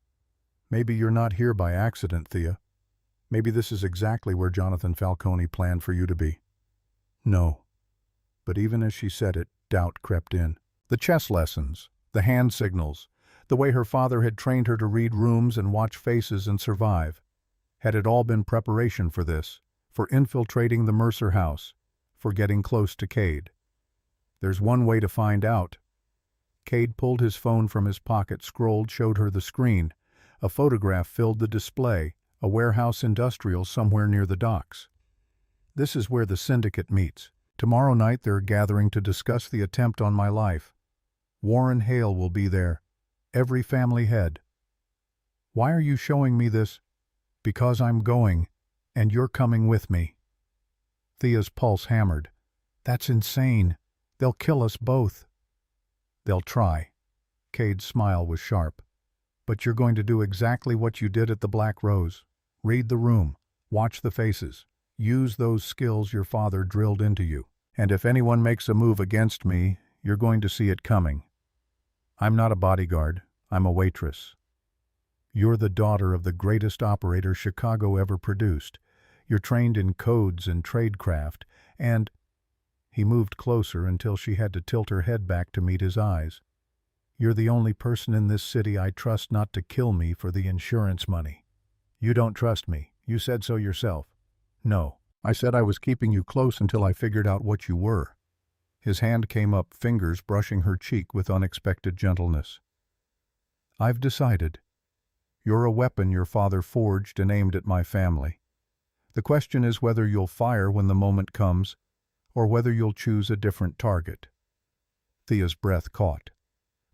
Maybe you're not here by accident, Thea. Maybe this is exactly where Jonathan Falcone planned for you to be. No. But even as she said it, doubt crept in. The chess lessons, the hand signals, the way her father had trained her to read rooms and watch faces and survive. Had it all been preparation for this, for infiltrating the Mercer house, for getting close to Cade? There's one way to find out. Cade pulled his phone from his pocket, scrolled, showed her the screen. A photograph filled the display, a warehouse industrial somewhere near the docks. This is where the syndicate meets. Tomorrow night they're gathering to discuss the attempt on my life. Warren Hale will be there. Every family head. Why are you showing me this? Because I'm going, and you're coming with me. Thea's pulse hammered. That's insane. They'll kill us both. They'll try. Cade's smile was sharp. But you're going to do exactly what you did at the Black Rose. Read the room. Watch the faces. Use those skills your father drilled into you. And if anyone makes a move against me, you're going to see it coming. I'm not a bodyguard. I'm a waitress. You're the daughter of the greatest operator Chicago ever produced. You're trained in codes and tradecraft, and... He moved closer until she had to tilt her head back to meet his eyes. You're the only person in this city I trust not to kill me for the insurance money. You don't trust me. You said so yourself. No, I said I was keeping you close until I figured out what you were. His hand came up, fingers brushing her cheek with unexpected gentleness. I've decided. You're a weapon your father forged and aimed at my family. The question is whether you'll fire when the moment comes, or whether you'll choose a different target. Thea's breath caught.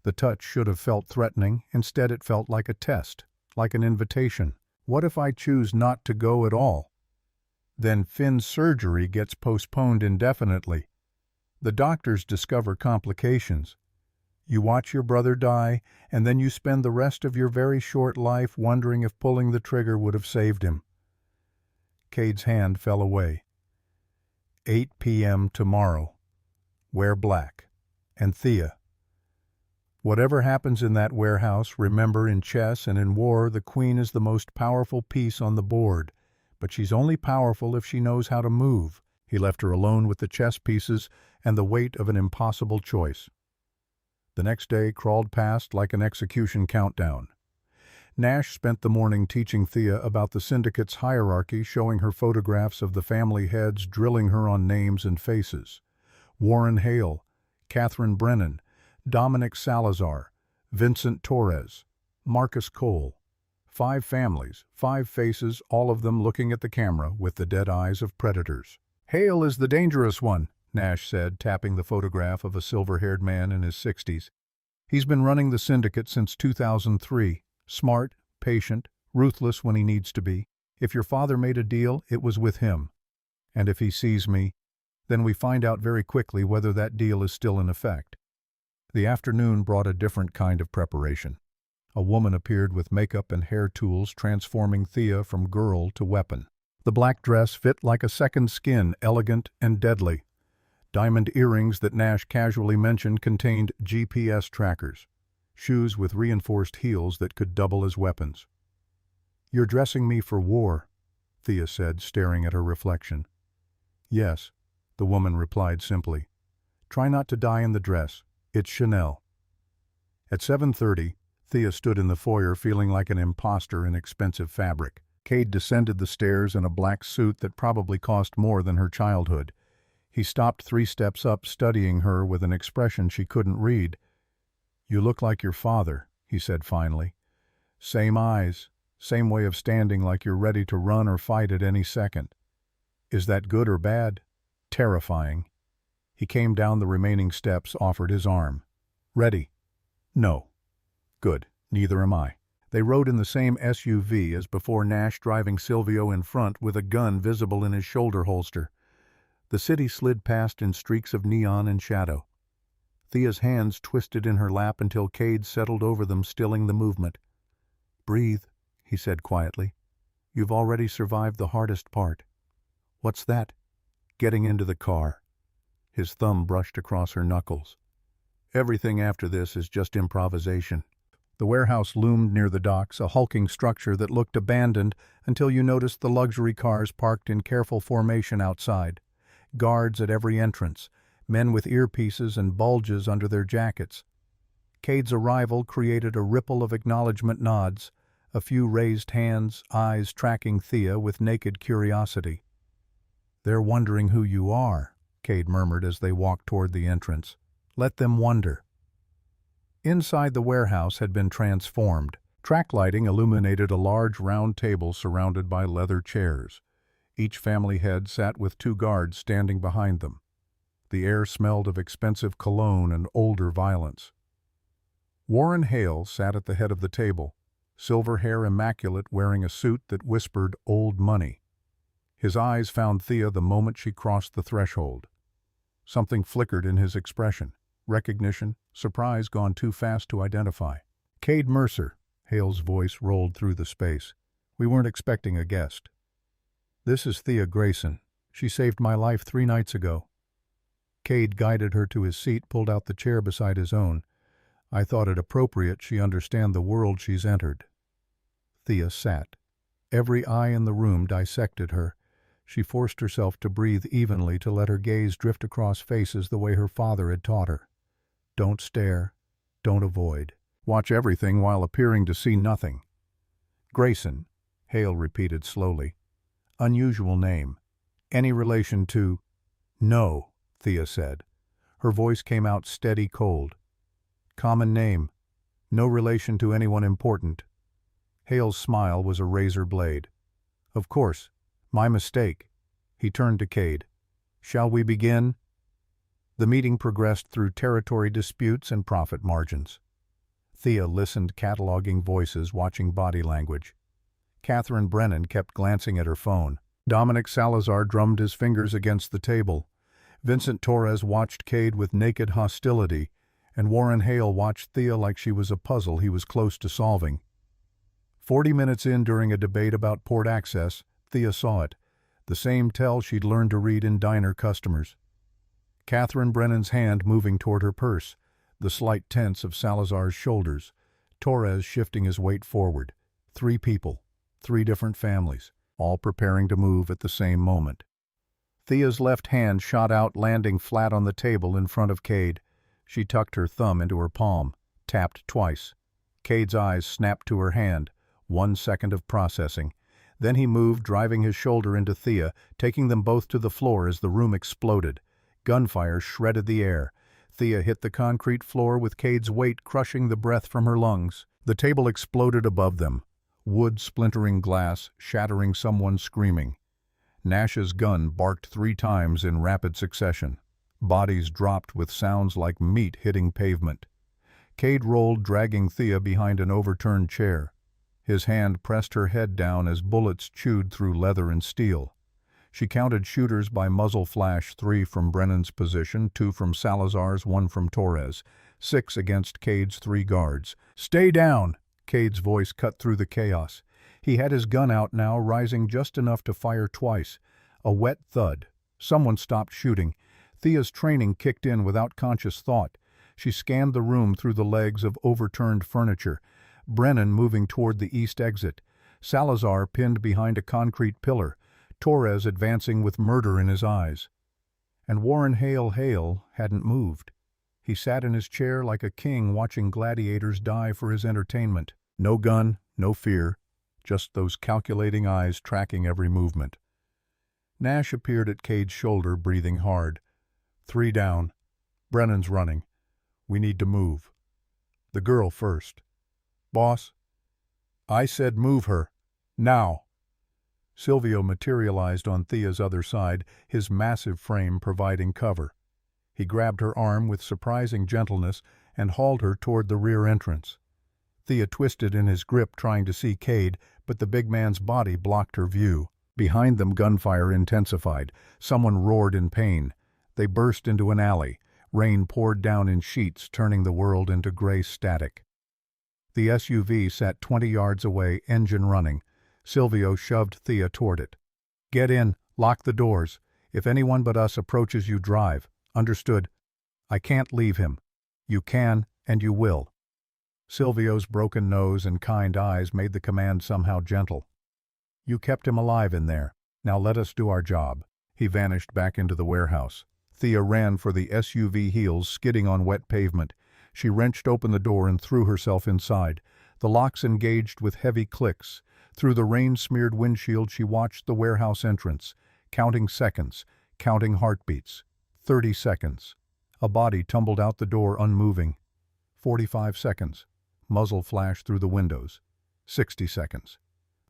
The touch should have felt threatening. Instead it felt like a test, like an invitation. What if I choose not to go at all? Then Finn's surgery gets postponed indefinitely. The doctors discover complications. You watch your brother die, and then you spend the rest of your very short life wondering if pulling the trigger would have saved him. Cade's hand fell away. 8 p.m. tomorrow. Wear black. And Thea. Whatever happens in that warehouse, remember, in chess and in war, the queen is the most powerful piece on the board. But she's only powerful if she knows how to move. He left her alone with the chess pieces and the weight of an impossible choice. The next day crawled past like an execution countdown. Nash spent the morning teaching Thea about the syndicate's hierarchy, showing her photographs of the family heads, drilling her on names and faces. Warren Hale, Catherine Brennan, Dominic Salazar, Vincent Torres, Marcus Cole. 5 families, 5 faces, all of them looking at the camera with the dead eyes of predators. Hale is the dangerous one, Nash said, tapping the photograph of a silver-haired man in his 60s. He's been running the syndicate since 2003. Smart, patient, ruthless when he needs to be. If your father made a deal, it was with him. And if he sees me, then we find out very quickly whether that deal is still in effect. The afternoon brought a different kind of preparation. A woman appeared with makeup and hair tools, transforming Thea from girl to weapon. The black dress fit like a second skin, elegant and deadly. Diamond earrings that Nash casually mentioned contained GPS trackers. Shoes with reinforced heels that could double as weapons. "You're dressing me for war," Thea said, staring at her reflection. "Yes," the woman replied simply. "Try not to die in the dress. It's Chanel." At 7:30, Thea stood in the foyer feeling like an imposter in expensive fabric. Cade descended the stairs in a black suit that probably cost more than her childhood. He stopped 3 steps up, studying her with an expression she couldn't read. "You look like your father," he said finally. "Same eyes, same way of standing, like you're ready to run or fight at any second. Is that good or bad?" "Terrifying." He came down the remaining steps, offered his arm. "Ready?" "No." "Good, neither am I." They rode in the same SUV as before, Nash driving Silvio in front with a gun visible in his shoulder holster. The city slid past in streaks of neon and shadow. Thea's hands twisted in her lap until Cade settled over them, stilling the movement. "Breathe," he said quietly. "You've already survived the hardest part." "What's that?" "Getting into the car." His thumb brushed across her knuckles. "Everything after this is just improvisation." The warehouse loomed near the docks, a hulking structure that looked abandoned until you noticed the luxury cars parked in careful formation outside. Guards at every entrance, men with earpieces and bulges under their jackets. Cade's arrival created a ripple of acknowledgement nods, a few raised hands, eyes tracking Thea with naked curiosity. "They're wondering who you are," Cade murmured as they walked toward the entrance. "Let them wonder." Inside the warehouse had been transformed. Track lighting illuminated a large round table surrounded by leather chairs. Each family head sat with 2 guards standing behind them. The air smelled of expensive cologne and older violence. Warren Hale sat at the head of the table, silver hair immaculate, wearing a suit that whispered old money. His eyes found Thea the moment she crossed the threshold. Something flickered in his expression. Recognition, surprise gone too fast to identify. "Cade Mercer," Hale's voice rolled through the space. "We weren't expecting a guest." "This is Thea Grayson. She saved my life 3 nights ago." Cade guided her to his seat, pulled out the chair beside his own. "I thought it appropriate she understand the world she's entered." Thea sat. Every eye in the room dissected her. She forced herself to breathe evenly, to let her gaze drift across faces the way her father had taught her. Don't stare. Don't avoid. Watch everything while appearing to see nothing. "Grayson," Hale repeated slowly. "Unusual name. Any relation to—" "No," Thea said. Her voice came out steady, cold. "Common name. No relation to anyone important." Hale's smile was a razor blade. "Of course. My mistake." He turned to Cade. "Shall we begin?" The meeting progressed through territory disputes and profit margins. Thea listened, cataloging voices, watching body language. Catherine Brennan kept glancing at her phone. Dominic Salazar drummed his fingers against the table. Vincent Torres watched Cade with naked hostility, and Warren Hale watched Thea like she was a puzzle he was close to solving. 40 minutes in, during a debate about port access, Thea saw it, the same tell she'd learned to read in diner customers. Catherine Brennan's hand moving toward her purse, the slight tense of Salazar's shoulders, Torres shifting his weight forward. 3 people, 3 different families, all preparing to move at the same moment. Thea's left hand shot out, landing flat on the table in front of Cade. She tucked her thumb into her palm, tapped twice. Cade's eyes snapped to her hand, 1 second of processing. Then he moved, driving his shoulder into Thea, taking them both to the floor as the room exploded. Gunfire shredded the air. Thea hit the concrete floor with Cade's weight crushing the breath from her lungs. The table exploded above them, wood splintering glass, shattering, someone screaming. Nash's gun barked 3 times in rapid succession. Bodies dropped with sounds like meat hitting pavement. Cade rolled, dragging Thea behind an overturned chair. His hand pressed her head down as bullets chewed through leather and steel. She counted shooters by muzzle flash, 3 from Brennan's position, 2 from Salazar's, 1 from Torres, 6 against Cade's 3 guards. "Stay down!" Cade's voice cut through the chaos. He had his gun out now, rising just enough to fire twice. A wet thud. Someone stopped shooting. Thea's training kicked in without conscious thought. She scanned the room through the legs of overturned furniture. Brennan moving toward the east exit. Salazar pinned behind a concrete pillar. Torres advancing with murder in his eyes. And Warren Hale hadn't moved. He sat in his chair like a king watching gladiators die for his entertainment. No gun, no fear, just those calculating eyes tracking every movement. Nash appeared at Cade's shoulder, breathing hard. 3 down. Brennan's running. We need to move. The girl first. Boss? I said move her. Now. Silvio materialized on Thea's other side, his massive frame providing cover. He grabbed her arm with surprising gentleness and hauled her toward the rear entrance. Thea twisted in his grip, trying to see Cade, but the big man's body blocked her view. Behind them, gunfire intensified. Someone roared in pain. They burst into an alley. Rain poured down in sheets, turning the world into gray static. The SUV sat 20 yards away, engine running. Silvio shoved Thea toward it. "Get in, lock the doors. If anyone but us approaches you, drive. Understood? I can't leave him. You can, and you will." Silvio's broken nose and kind eyes made the command somehow gentle. "You kept him alive in there. Now let us do our job." He vanished back into the warehouse. Thea ran for the SUV, heels skidding on wet pavement. She wrenched open the door and threw herself inside. The locks engaged with heavy clicks. Through the rain-smeared windshield she watched the warehouse entrance, counting seconds, counting heartbeats. 30 seconds. A body tumbled out the door unmoving. 45 seconds. Muzzle flashed through the windows. 60 seconds.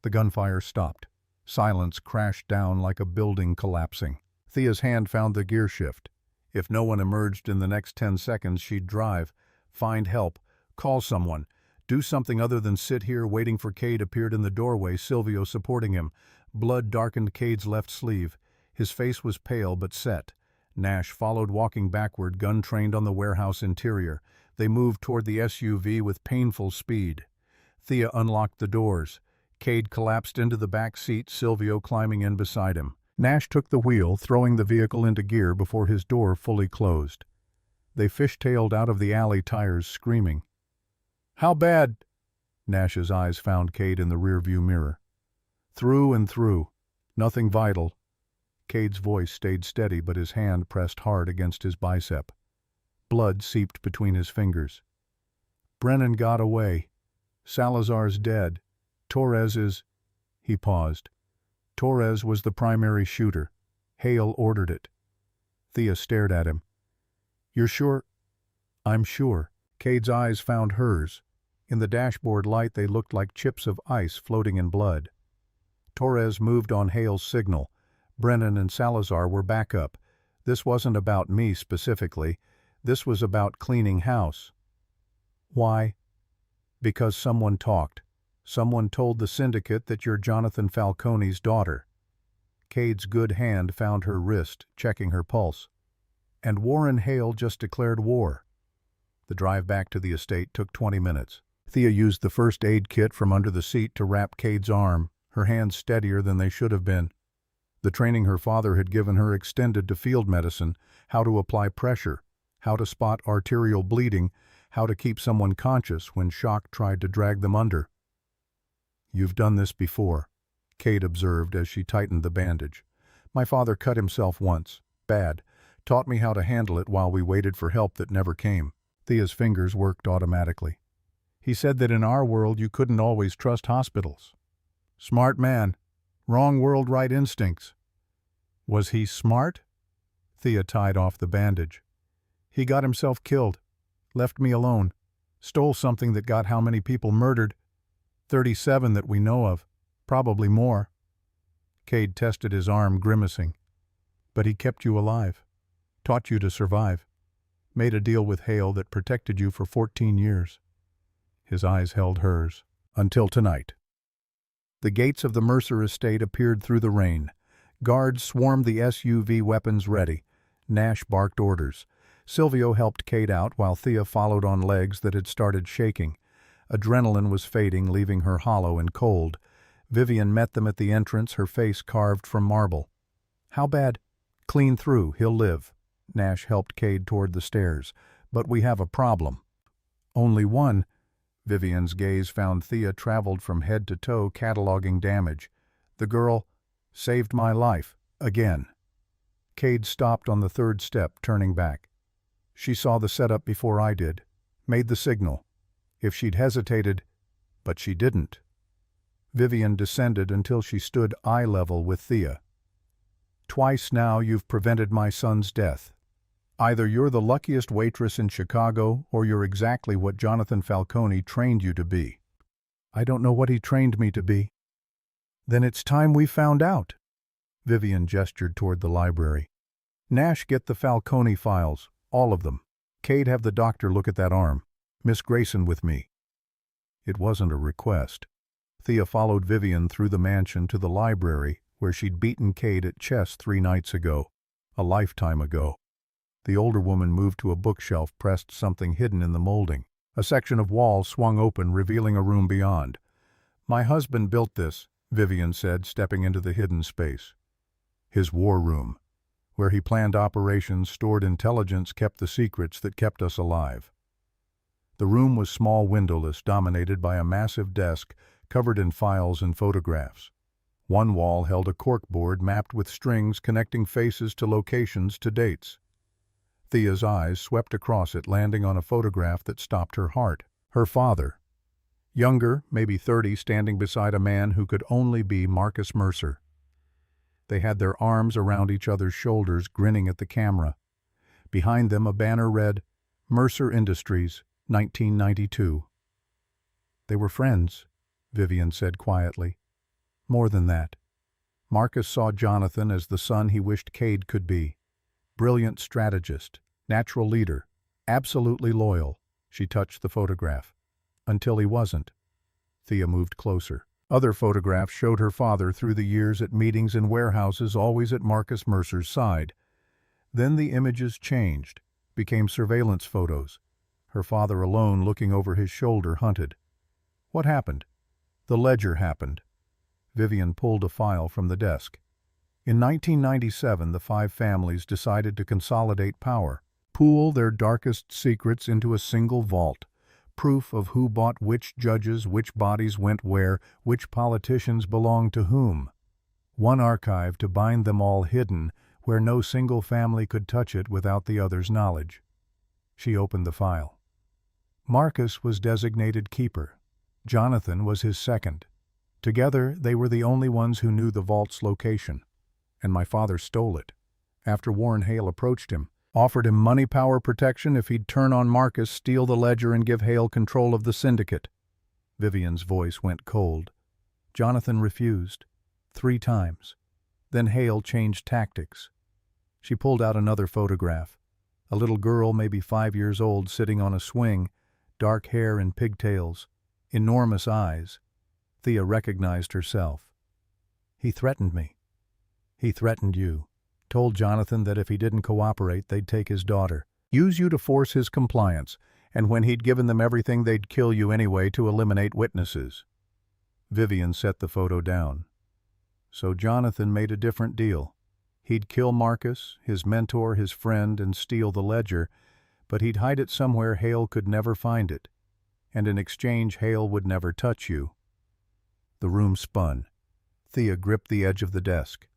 The gunfire stopped. Silence crashed down like a building collapsing. Thea's hand found the gear shift. If no one emerged in the next 10 seconds, she'd drive, find help, call someone, do something other than sit here waiting for Cade. Appeared in the doorway, Silvio supporting him. Blood darkened Cade's left sleeve. His face was pale but set. Nash followed, walking backward, gun trained on the warehouse interior. They moved toward the SUV with painful speed. Thea unlocked the doors. Cade collapsed into the back seat, Silvio climbing in beside him. Nash took the wheel, throwing the vehicle into gear before his door fully closed. They fishtailed out of the alley, tires screaming. "How bad?" Nash's eyes found Cade in the rearview mirror. "Through and through. Nothing vital." Cade's voice stayed steady, but his hand pressed hard against his bicep. Blood seeped between his fingers. "Brennan got away. Salazar's dead. Torres is—" He paused. "Torres was the primary shooter. Hale ordered it." Thea stared at him. "You're sure?" "I'm sure." Cade's eyes found hers. In the dashboard light they looked like chips of ice floating in blood. Torres moved on Hale's signal. Brennan and Salazar were back up. This wasn't about me specifically. This was about cleaning house. "Why?" "Because someone talked. Someone told the syndicate that you're Jonathan Falcone's daughter." Cade's good hand found her wrist, checking her pulse. "And Warren Hale just declared war." The drive back to the estate took 20 minutes. Thea used the first aid kit from under the seat to wrap Cade's arm, her hands steadier than they should have been. The training her father had given her extended to field medicine, how to apply pressure, how to spot arterial bleeding, how to keep someone conscious when shock tried to drag them under. "You've done this before," Cade observed as she tightened the bandage. "My father cut himself once. Bad. Taught me how to handle it while we waited for help that never came." Thea's fingers worked automatically. "He said that in our world you couldn't always trust hospitals." "Smart man. Wrong world, right instincts." "Was he smart?" Thea tied off the bandage. "He got himself killed. Left me alone. Stole something that got how many people murdered? 37 that we know of. Probably more." Cade tested his arm, grimacing. "But he kept you alive. Taught you to survive. Made a deal with Hale that protected you for 14 years. His eyes held hers. "Until tonight." The gates of the Mercer estate appeared through the rain. Guards swarmed the SUV, weapons ready. Nash barked orders. Silvio helped Cade out while Thea followed on legs that had started shaking. Adrenaline was fading, leaving her hollow and cold. Vivian met them at the entrance, her face carved from marble. "How bad?" "Clean through. He'll live." Nash helped Cade toward the stairs. "But we have a problem." "Only one?" Vivian's gaze found Thea traveled from head to toe, cataloging damage. "The girl saved my life. Again." Cade stopped on the third step, turning back. "She saw the setup before I did. Made the signal. If she'd hesitated, but she didn't." Vivian descended until she stood eye level with Thea. "Twice now you've prevented my son's death. Either you're the luckiest waitress in Chicago, or you're exactly what Jonathan Falcone trained you to be." "I don't know what he trained me to be." "Then it's time we found out." Vivian gestured toward the library. "Nash, get the Falcone files, all of them. Cade, have the doctor look at that arm. Miss Grayson with me." It wasn't a request. Thea followed Vivian through the mansion to the library, where she'd beaten Cade at chess 3 nights ago, a lifetime ago. The older woman moved to a bookshelf, pressed something hidden in the molding. A section of wall swung open, revealing a room beyond. "My husband built this," Vivian said, stepping into the hidden space. His war room, where he planned operations, stored intelligence, kept the secrets that kept us alive. The room was small, windowless, dominated by a massive desk covered in files and photographs. One wall held a corkboard mapped with strings connecting faces to locations to dates. Thea's eyes swept across it, landing on a photograph that stopped her heart. Her father, younger, maybe 30, standing beside a man who could only be Marcus Mercer. They had their arms around each other's shoulders, grinning at the camera. Behind them, a banner read, "Mercer Industries, 1992. "They were friends," Vivian said quietly. "More than that." Marcus saw Jonathan as the son he wished Cade could be. Brilliant strategist, natural leader, absolutely loyal. She touched the photograph. Until he wasn't. Thea moved closer. Other photographs showed her father through the years at meetings in warehouses, always at Marcus Mercer's side. Then the images changed, became surveillance photos. Her father alone, looking over his shoulder, hunted. What happened? The ledger happened. Vivian pulled a file from the desk. In 1997, the 5 families decided to consolidate power, pool their darkest secrets into a single vault. Proof of who bought which judges, which bodies went where, which politicians belonged to whom. One archive to bind them all, hidden, where no single family could touch it without the other's knowledge. She opened the file. Marcus was designated keeper. Jonathan was his second. Together, they were the only ones who knew the vault's location. And my father stole it. After Warren Hale approached him, offered him money, power, protection if he'd turn on Marcus, steal the ledger, and give Hale control of the syndicate. Vivian's voice went cold. Jonathan refused. 3 times. Then Hale changed tactics. She pulled out another photograph. A little girl, maybe 5 years old, sitting on a swing, dark hair and pigtails, enormous eyes. Thea recognized herself. "He threatened me." "He threatened you. Told Jonathan that if he didn't cooperate, they'd take his daughter, use you to force his compliance, and when he'd given them everything, they'd kill you anyway to eliminate witnesses." Vivian set the photo down. So Jonathan made a different deal. He'd kill Marcus, his mentor, his friend, and steal the ledger, but he'd hide it somewhere Hale could never find it. And in exchange, Hale would never touch you. The room spun. Thea gripped the edge of the desk.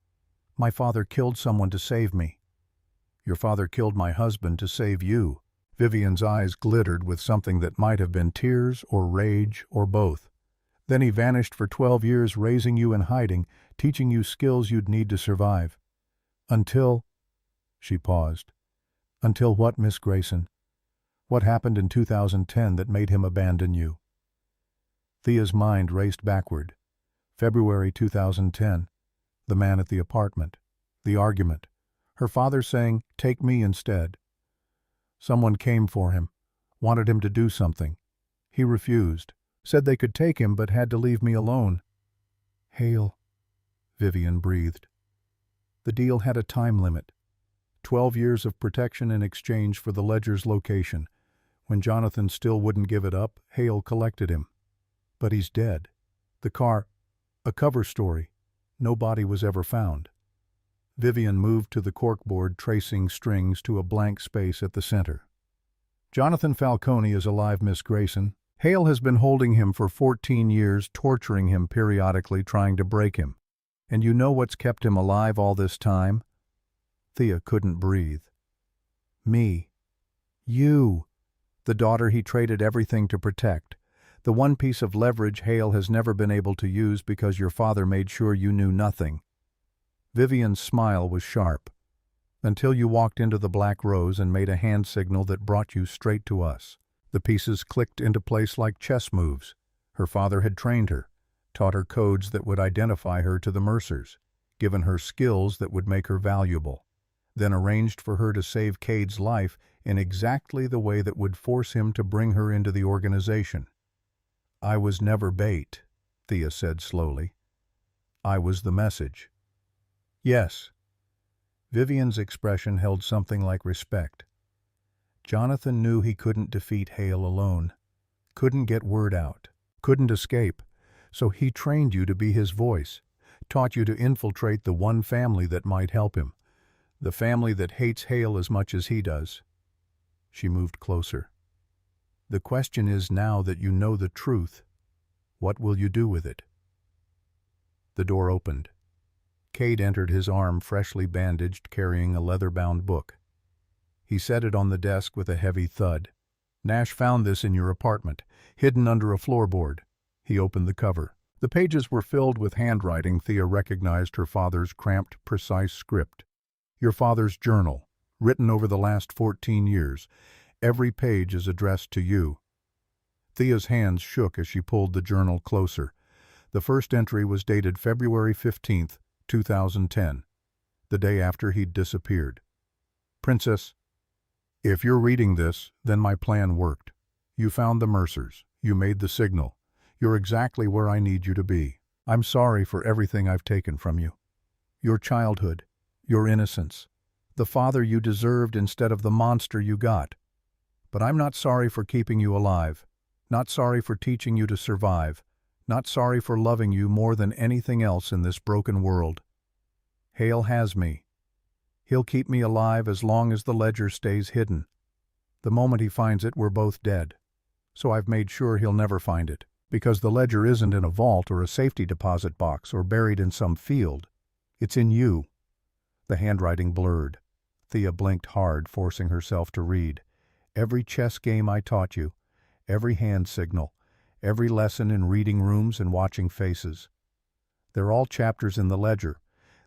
"My father killed someone to save me." "Your father killed my husband to save you." Vivian's eyes glittered with something that might have been tears or rage or both. "Then he vanished for 12 years, raising you in hiding, teaching you skills you'd need to survive. Until—" She paused. "Until what, Miss Grayson? What happened in 2010 that made him abandon you?" Thea's mind raced backward. February 2010. The man at the apartment. The argument. Her father saying, "Take me instead." Someone came for him. Wanted him to do something. He refused. Said they could take him but had to leave me alone. "Hale," Vivian breathed. The deal had a time limit. 12 years of protection in exchange for the ledger's location. When Jonathan still wouldn't give it up, Hale collected him. But he's dead. The car, a cover story. No body was ever found. Vivian moved to the corkboard, tracing strings to a blank space at the center. "Jonathan Falcone is alive, Miss Grayson. Hale has been holding him for 14 years, torturing him periodically, trying to break him. And you know what's kept him alive all this time?" Thea couldn't breathe. "Me. You. The daughter he traded everything to protect. The one piece of leverage Hale has never been able to use because your father made sure you knew nothing." Vivian's smile was sharp. "Until you walked into the Black Rose and made a hand signal that brought you straight to us. The pieces clicked into place like chess moves. Her father had trained her, taught her codes that would identify her to the Mercers, given her skills that would make her valuable, then arranged for her to save Cade's life in exactly the way that would force him to bring her into the organization. I was never bait," Thea said slowly. "I was the message." "Yes." Vivian's expression held something like respect. Jonathan knew he couldn't defeat Hale alone, couldn't get word out, couldn't escape, so he trained you to be his voice, taught you to infiltrate the one family that might help him, the family that hates Hale as much as he does. She moved closer. The question is, now that you know the truth, what will you do with it? The door opened. Cade entered, his arm freshly bandaged, carrying a leather-bound book. He set it on the desk with a heavy thud. Nash found this in your apartment, hidden under a floorboard. He opened the cover. The pages were filled with handwriting. Thea recognized her father's cramped, precise script. Your father's journal, written over the last 14 years. Every page is addressed to you. Thea's hands shook as she pulled the journal closer. The first entry was dated February 15th, 2010, the day after he'd disappeared. Princess, if you're reading this, then my plan worked. You found the Mercers. You made the signal. You're exactly where I need you to be. I'm sorry for everything I've taken from you. Your childhood, your innocence, the father you deserved instead of the monster you got. But I'm not sorry for keeping you alive, not sorry for teaching you to survive, not sorry for loving you more than anything else in this broken world. Hale has me. He'll keep me alive as long as the ledger stays hidden. The moment he finds it, we're both dead. So I've made sure he'll never find it, because the ledger isn't in a vault or a safety deposit box or buried in some field. It's in you. The handwriting blurred. Thea blinked hard, forcing herself to read. Every chess game I taught you, every hand signal, every lesson in reading rooms and watching faces. They're all chapters in the ledger.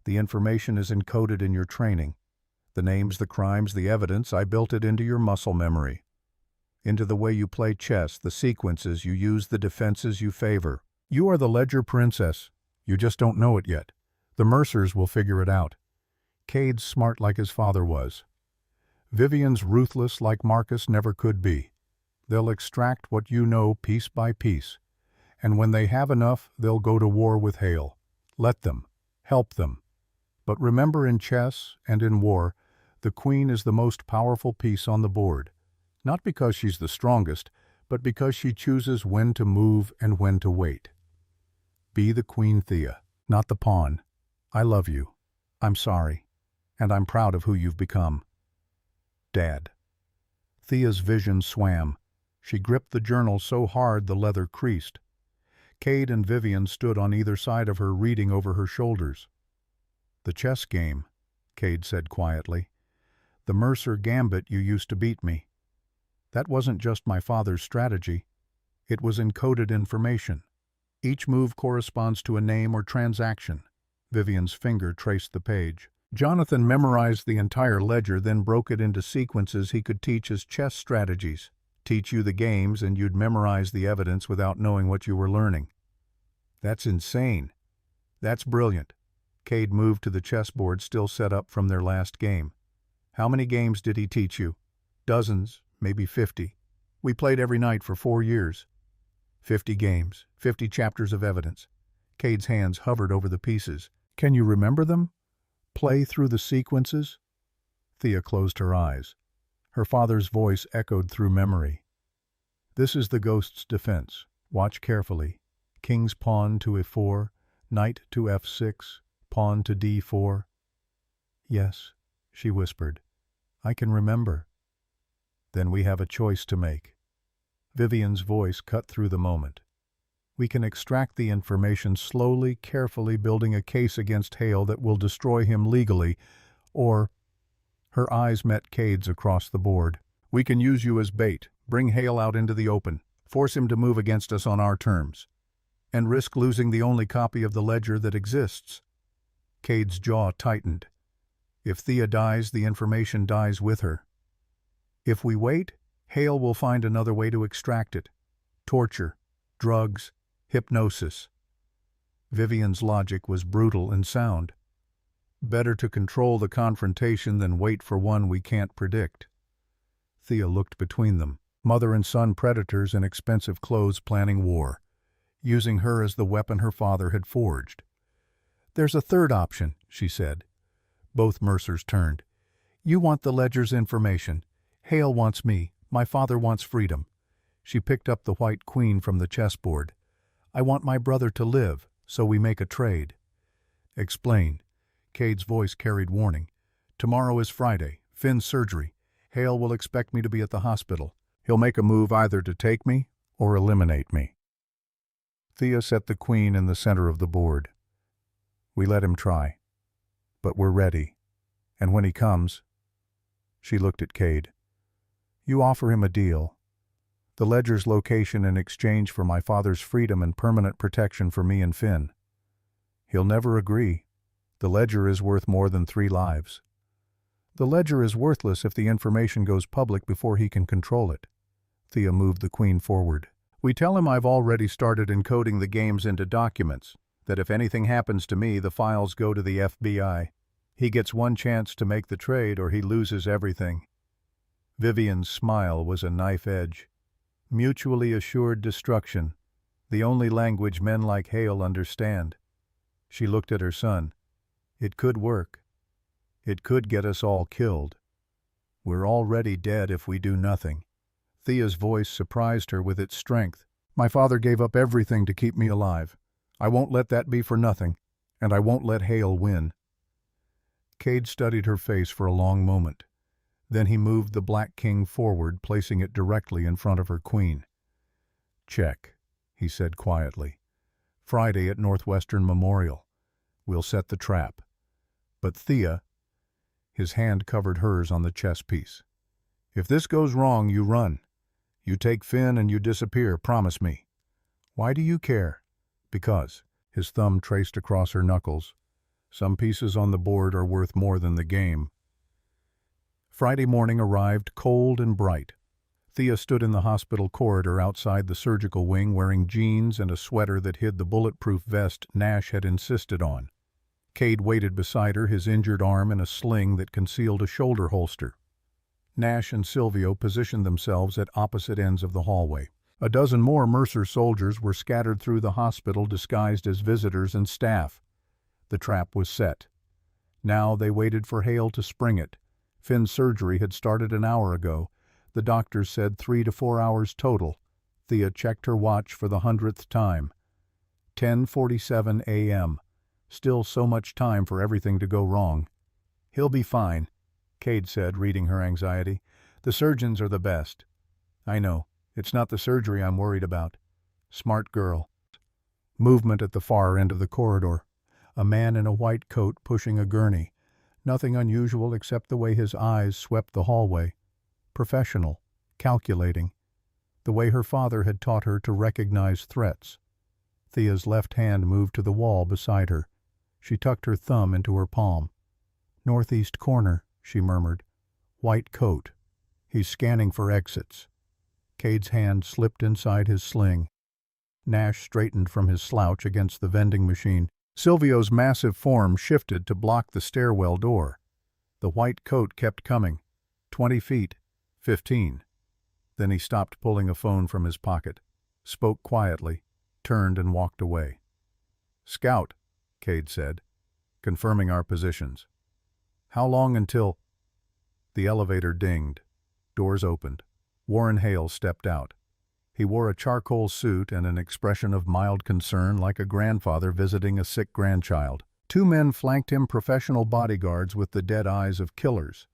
The information is encoded in your training. The names, the crimes, the evidence, I built it into your muscle memory. Into the way you play chess, the sequences you use, the defenses you favor. You are the ledger princess. You just don't know it yet. The Mercers will figure it out. Cade's smart like his father was. Vivian's ruthless like Marcus never could be. They'll extract what you know piece by piece. And when they have enough, they'll go to war with Hale. Let them. Help them. But remember, in chess and in war, the queen is the most powerful piece on the board. Not because she's the strongest, but because she chooses when to move and when to wait. Be the queen, Thea, not the pawn. I love you. I'm sorry. And I'm proud of who you've become. Dad. Thea's vision swam. She gripped the journal so hard the leather creased. Cade and Vivian stood on either side of her, reading over her shoulders. The chess game, Cade said quietly. The Mercer gambit you used to beat me. That wasn't just my father's strategy. It was encoded information. Each move corresponds to a name or transaction. Vivian's finger traced the page. Jonathan memorized the entire ledger, then broke it into sequences he could teach as chess strategies. Teach you the games and you'd memorize the evidence without knowing what you were learning. That's insane. That's brilliant. Cade moved to the chessboard still set up from their last game. How many games did he teach you? Dozens, maybe 50. We played every night for 4 years. 50 games, 50 chapters of evidence. Cade's hands hovered over the pieces. Can you remember them? Play through the sequences? Thea closed her eyes. Her father's voice echoed through memory. This is the ghost's defense. Watch carefully. King's pawn to e4, knight to f6, pawn to d4. Yes, she whispered. I can remember. Then we have a choice to make. Vivian's voice cut through the moment. We can extract the information slowly, carefully, building a case against Hale that will destroy him legally, or... Her eyes met Cade's across the board. We can use you as bait, bring Hale out into the open, force him to move against us on our terms, and risk losing the only copy of the ledger that exists. Cade's jaw tightened. If Thea dies, the information dies with her. If we wait, Hale will find another way to extract it. Torture, drugs, hypnosis. Vivian's logic was brutal and sound. Better to control the confrontation than wait for one we can't predict. Thea looked between them, mother and son predators in expensive clothes planning war, using her as the weapon her father had forged. There's a third option, she said. Both Mercers turned. You want the ledger's information. Hale wants me. My father wants freedom. She picked up the white queen from the chessboard. I want my brother to live, so we make a trade. Explain. Cade's voice carried warning. Tomorrow is Friday. Finn's surgery. Hale will expect me to be at the hospital. He'll make a move either to take me or eliminate me. Thea set the queen in the center of the board. We let him try. But we're ready. And when he comes... She looked at Cade. You offer him a deal. The ledger's location in exchange for my father's freedom and permanent protection for me and Finn. He'll never agree. The ledger is worth more than 3 lives. The ledger is worthless if the information goes public before he can control it. Thea moved the queen forward. We tell him I've already started encoding the games into documents, that if anything happens to me, the files go to the FBI. He gets one chance to make the trade or he loses everything. Vivian's smile was a knife edge. Mutually assured destruction, the only language men like Hale understand. She looked at her son. It could work. It could get us all killed. We're already dead if we do nothing. Thea's voice surprised her with its strength. My father gave up everything to keep me alive. I won't let that be for nothing, and I won't let Hale win. Cade studied her face for a long moment. Then he moved the Black King forward, placing it directly in front of her queen. Check, he said quietly. Friday at Northwestern Memorial. We'll set the trap. But Thea... His hand covered hers on the chess piece. If this goes wrong, you run. You take Finn and you disappear, promise me. Why do you care? Because. His thumb traced across her knuckles. Some pieces on the board are worth more than the game. Friday morning arrived cold and bright. Thea stood in the hospital corridor outside the surgical wing wearing jeans and a sweater that hid the bulletproof vest Nash had insisted on. Cade waited beside her, his injured arm in a sling that concealed a shoulder holster. Nash and Silvio positioned themselves at opposite ends of the hallway. A dozen more Mercer soldiers were scattered through the hospital disguised as visitors and staff. The trap was set. Now they waited for Hale to spring it. Finn's surgery had started an hour ago. The doctors said 3 to 4 hours total. Thea checked her watch for the 100th time. 10:47 a.m. Still so much time for everything to go wrong. He'll be fine, Cade said, reading her anxiety. The surgeons are the best. I know. It's not the surgery I'm worried about. Smart girl. Movement at the far end of the corridor. A man in a white coat pushing a gurney. Nothing unusual except the way his eyes swept the hallway. Professional. Calculating. The way her father had taught her to recognize threats. Thea's left hand moved to the wall beside her. She tucked her thumb into her palm. Northeast corner, she murmured. White coat. He's scanning for exits. Cade's hand slipped inside his sling. Nash straightened from his slouch against the vending machine. Silvio's massive form shifted to block the stairwell door. The white coat kept coming. 20 feet. 15. Then he stopped pulling a phone from his pocket, spoke quietly, turned and walked away. Scout, Cade said, confirming our positions. How long until... The elevator dinged. Doors opened. Warren Hale stepped out. He wore a charcoal suit and an expression of mild concern like a grandfather visiting a sick grandchild. 2 men flanked him, professional bodyguards with the dead eyes of killers.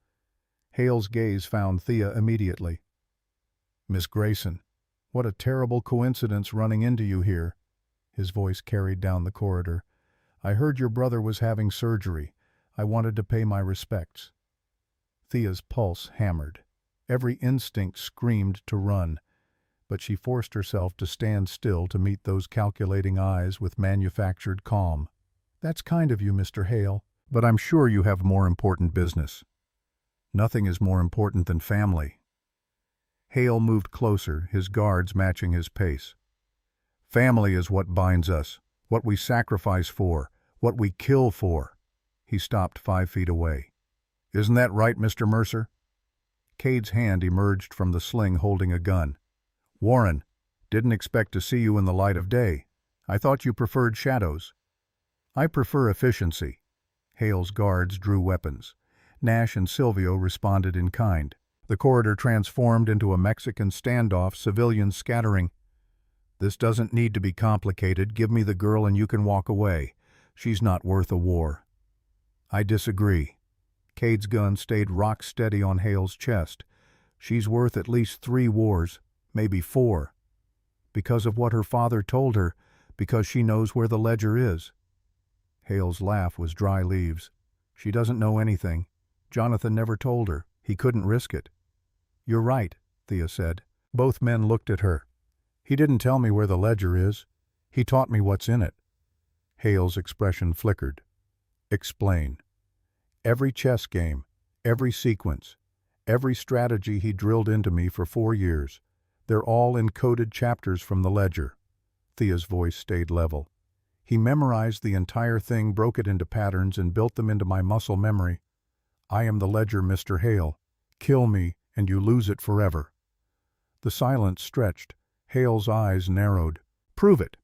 Hale's gaze found Thea immediately. Miss Grayson, what a terrible coincidence running into you here. His voice carried down the corridor. I heard your brother was having surgery. I wanted to pay my respects. Thea's pulse hammered. Every instinct screamed to run, but she forced herself to stand still to meet those calculating eyes with manufactured calm. That's kind of you, Mr. Hale, but I'm sure you have more important business. Nothing is more important than family. Hale moved closer, his guards matching his pace. Family is what binds us, what we sacrifice for, what we kill for. He stopped 5 feet away. Isn't that right, Mr. Mercer? Cade's hand emerged from the sling holding a gun. Warren, didn't expect to see you in the light of day. I thought you preferred shadows. I prefer efficiency. Hale's guards drew weapons. Nash and Silvio responded in kind. The corridor transformed into a Mexican standoff, civilians scattering. "This doesn't need to be complicated. Give me the girl and you can walk away. She's not worth a war." "I disagree." Cade's gun stayed rock steady on Hale's chest. "She's worth at least 3 wars, maybe 4. Because of what her father told her, because she knows where the ledger is." Hale's laugh was dry leaves. "She doesn't know anything. Jonathan never told her. He couldn't risk it." "You're right," Thea said. Both men looked at her. "He didn't tell me where the ledger is. He taught me what's in it." Hale's expression flickered. "Explain." "Every chess game, every sequence, every strategy he drilled into me for 4 years, they're all encoded chapters from the ledger." Thea's voice stayed level. "He memorized the entire thing, broke it into patterns, and built them into my muscle memory. I am the ledger, Mr. Hale. Kill me, and you lose it forever." The silence stretched. Hale's eyes narrowed. "Prove it."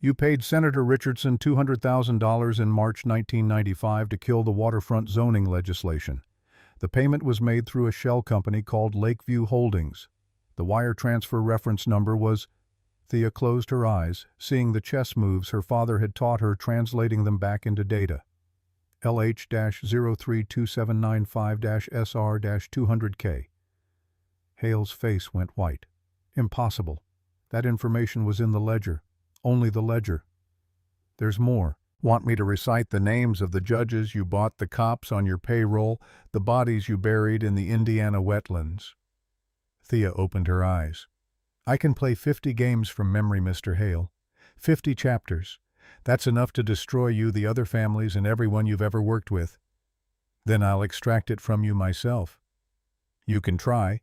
"You paid Senator Richardson $200,000 in March 1995 to kill the waterfront zoning legislation. The payment was made through a shell company called Lakeview Holdings. The wire transfer reference number was—" Thea closed her eyes, seeing the chess moves her father had taught her, translating them back into data. LH-032795-SR-200K. Hale's face went white. "Impossible. That information was in the ledger. Only the ledger." "There's more. Want me to recite the names of the judges you bought, the cops on your payroll, the bodies you buried in the Indiana wetlands?" Thea opened her eyes. "I can play 50 games from memory, Mr. Hale. 50 chapters. That's enough to destroy you, the other families, and everyone you've ever worked with. Then I'll extract it from you myself." "You can try,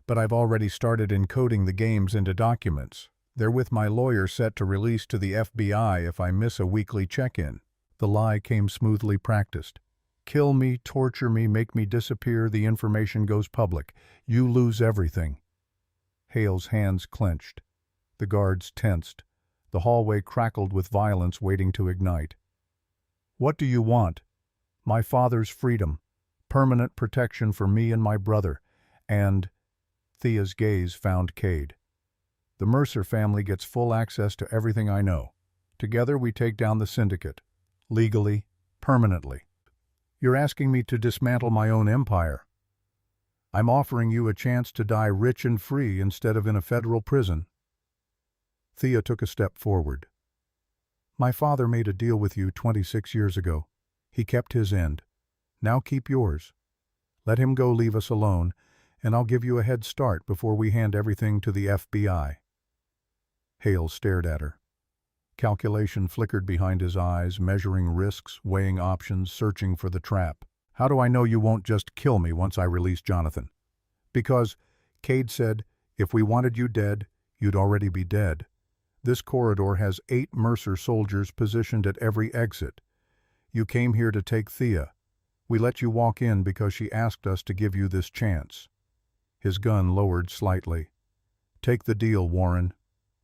but I've already started encoding the games into documents. They're with my lawyer, set to release to the FBI if I miss a weekly check-in." The lie came smoothly practiced. "Kill me, torture me, make me disappear, the information goes public. You lose everything." Hale's hands clenched. The guards tensed. The hallway crackled with violence waiting to ignite. "What do you want?" "My father's freedom. Permanent protection for me and my brother. And—" Thea's gaze found Cade. "The Mercer family gets full access to everything I know. Together we take down the syndicate. Legally, permanently." "You're asking me to dismantle my own empire." "I'm offering you a chance to die rich and free instead of in a federal prison." Thea took a step forward. "My father made a deal with you 26 years ago. He kept his end. Now keep yours. Let him go, leave us alone, and I'll give you a head start before we hand everything to the FBI." Hale stared at her. Calculation flickered behind his eyes, measuring risks, weighing options, searching for the trap. "How do I know you won't just kill me once I release Jonathan?" "Because," Cade said, "if we wanted you dead, you'd already be dead. This corridor has 8 Mercer soldiers positioned at every exit. You came here to take Thea. We let you walk in because she asked us to give you this chance." His gun lowered slightly. "Take the deal, Warren.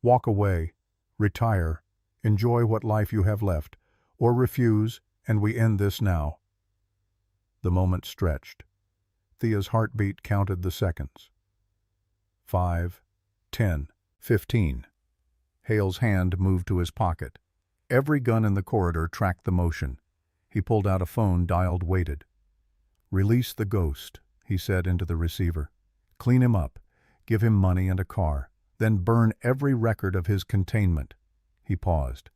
Walk away. Retire. Enjoy what life you have left. Or refuse, and we end this now." The moment stretched. Thea's heartbeat counted the seconds. 5, 10, 15. Hale's hand moved to his pocket. Every gun in the corridor tracked the motion. He pulled out a phone, dialed, waited. "Release the ghost," he said into the receiver. "Clean him up. Give him money and a car. Then burn every record of his containment." He paused.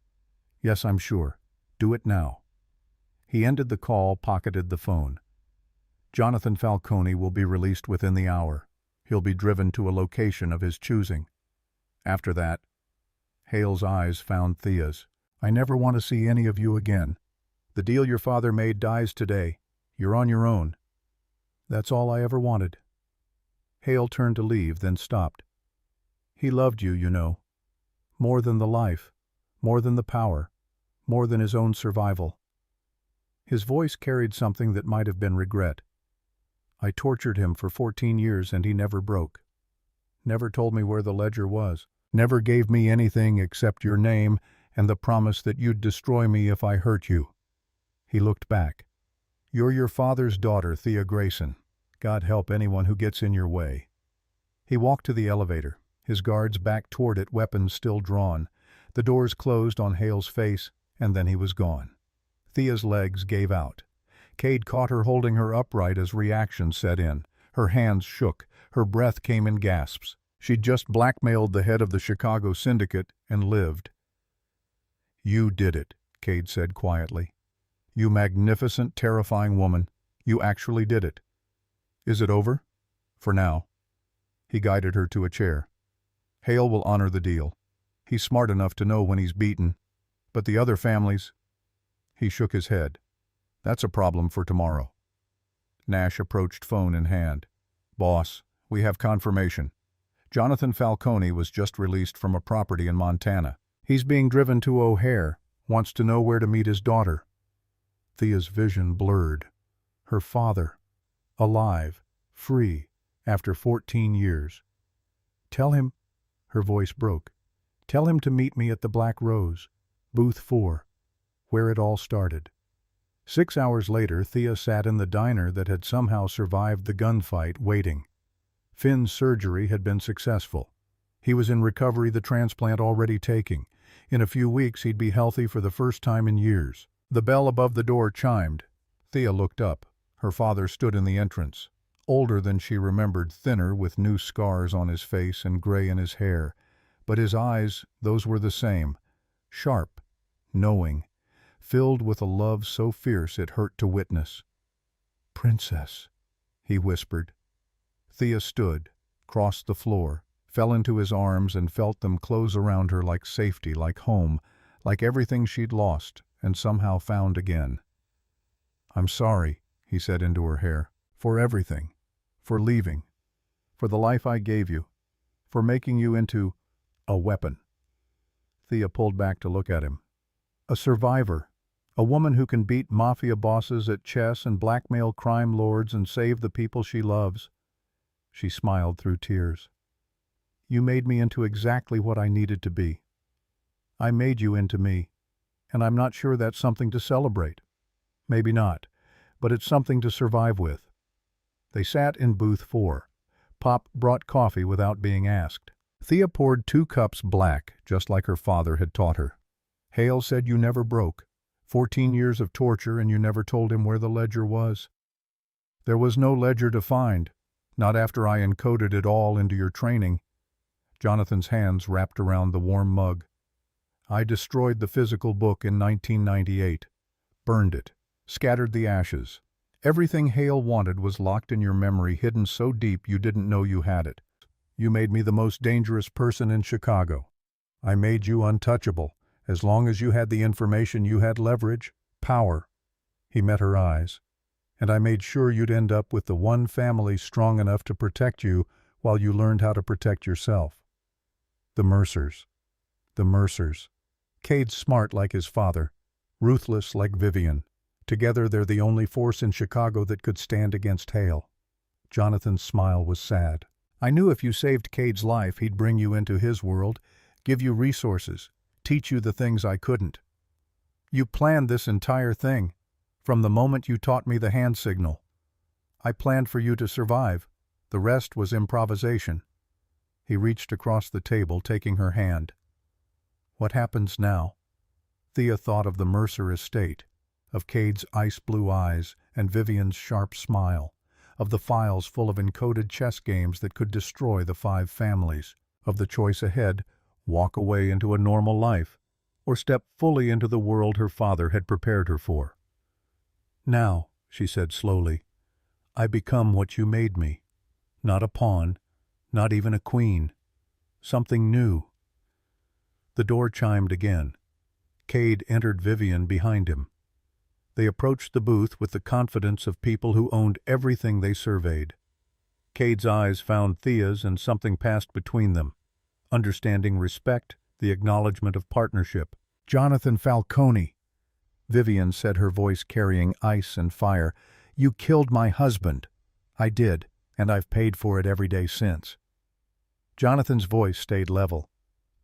"Yes, I'm sure. Do it now." He ended the call, pocketed the phone. "Jonathan Falcone will be released within the hour. He'll be driven to a location of his choosing. After that—" Hale's eyes found Thea's. "I never want to see any of you again. The deal your father made dies today. You're on your own." "That's all I ever wanted." Hale turned to leave, then stopped. "He loved you, you know. More than the life, more than the power, more than his own survival." His voice carried something that might have been regret. "I tortured him for 14 years and he never broke. Never told me where the ledger was. Never gave me anything except your name and the promise that you'd destroy me if I hurt you." He looked back. You're your father's daughter, Thea Grayson. God help anyone who gets in your way." He walked to the elevator, his guards back toward it, weapons still drawn. The doors closed on Hale's face, and then he was gone. Thea's legs gave out. Cade caught her holding her upright as reaction set in. Her hands shook, her breath came in gasps. She'd just blackmailed the head of the Chicago syndicate and lived. "You did it," Cade said quietly. "You magnificent, terrifying woman. You actually did it. Is it over? For now." He guided her to a chair. "Hale will honor the deal. He's smart enough to know when he's beaten. But the other families—" He shook his head. "That's a problem for tomorrow." Nash approached, phone in hand. "Boss, we have confirmation. Jonathan Falcone was just released from a property in Montana. He's being driven to O'Hare, wants to know where to meet his daughter." Thea's vision blurred. Her father, alive, free, after 14 years. "Tell him," her voice broke, "tell him to meet me at the Black Rose, booth 4, where it all started." 6 hours later, Thea sat in the diner that had somehow survived the gunfight, waiting. Finn's surgery had been successful. He was in recovery, the transplant already taking. In a few weeks he'd be healthy for the first time in years. The bell above the door chimed. Thea looked up. Her father stood in the entrance. Older than she remembered, thinner, with new scars on his face and gray in his hair. But his eyes, those were the same. Sharp, knowing, filled with a love so fierce it hurt to witness. "Princess," he whispered. Thea stood, crossed the floor, fell into his arms and felt them close around her like safety, like home, like everything she'd lost and somehow found again. "I'm sorry," he said into her hair, "for everything, for leaving, for the life I gave you, for making you into a weapon." Thea pulled back to look at him. A survivor, a woman who can beat mafia bosses at chess and blackmail crime lords and save the people she loves. She smiled through tears. "You made me into exactly what I needed to be. I made you into me, and I'm not sure that's something to celebrate. Maybe not, but it's something to survive with." They sat in booth 4. Pop brought coffee without being asked. Thea poured 2 cups black, just like her father had taught her. "Hale said you never broke. 14 years of torture and you never told him where the ledger was." "There was no ledger to find, not after I encoded it all into your training." Jonathan's hands wrapped around the warm mug. "I destroyed the physical book in 1998. Burned it. Scattered the ashes. Everything Hale wanted was locked in your memory, hidden so deep you didn't know you had it. You made me the most dangerous person in Chicago. I made you untouchable. As long as you had the information, you had leverage, power." He met her eyes. "And I made sure you'd end up with the one family strong enough to protect you while you learned how to protect yourself." The Mercers. The Mercers. Cade's smart like his father, ruthless like Vivian. Together they're the only force in Chicago that could stand against Hale. Jonathan's smile was sad. "I knew if you saved Cade's life, he'd bring you into his world, give you resources, teach you the things I couldn't. You planned this entire thing, from the moment you taught me the hand signal. I planned for you to survive. The rest was improvisation." He reached across the table, taking her hand. "What happens now?" Thea thought of the Mercer estate, of Cade's ice-blue eyes and Vivian's sharp smile, of the files full of encoded chess games that could destroy the 5 families, of the choice ahead: walk away into a normal life, or step fully into the world her father had prepared her for. "Now," she said slowly, "I become what you made me. Not a pawn, not even a queen. Something new." The door chimed again. Cade entered Vivian behind him. They approached the booth with the confidence of people who owned everything they surveyed. Cade's eyes found Thea's and something passed between them. Understanding, respect, the acknowledgement of partnership. "Jonathan Falcone," Vivian said, her voice carrying ice and fire. "You killed my husband." "I did, and I've paid for it every day since." Jonathan's voice stayed level.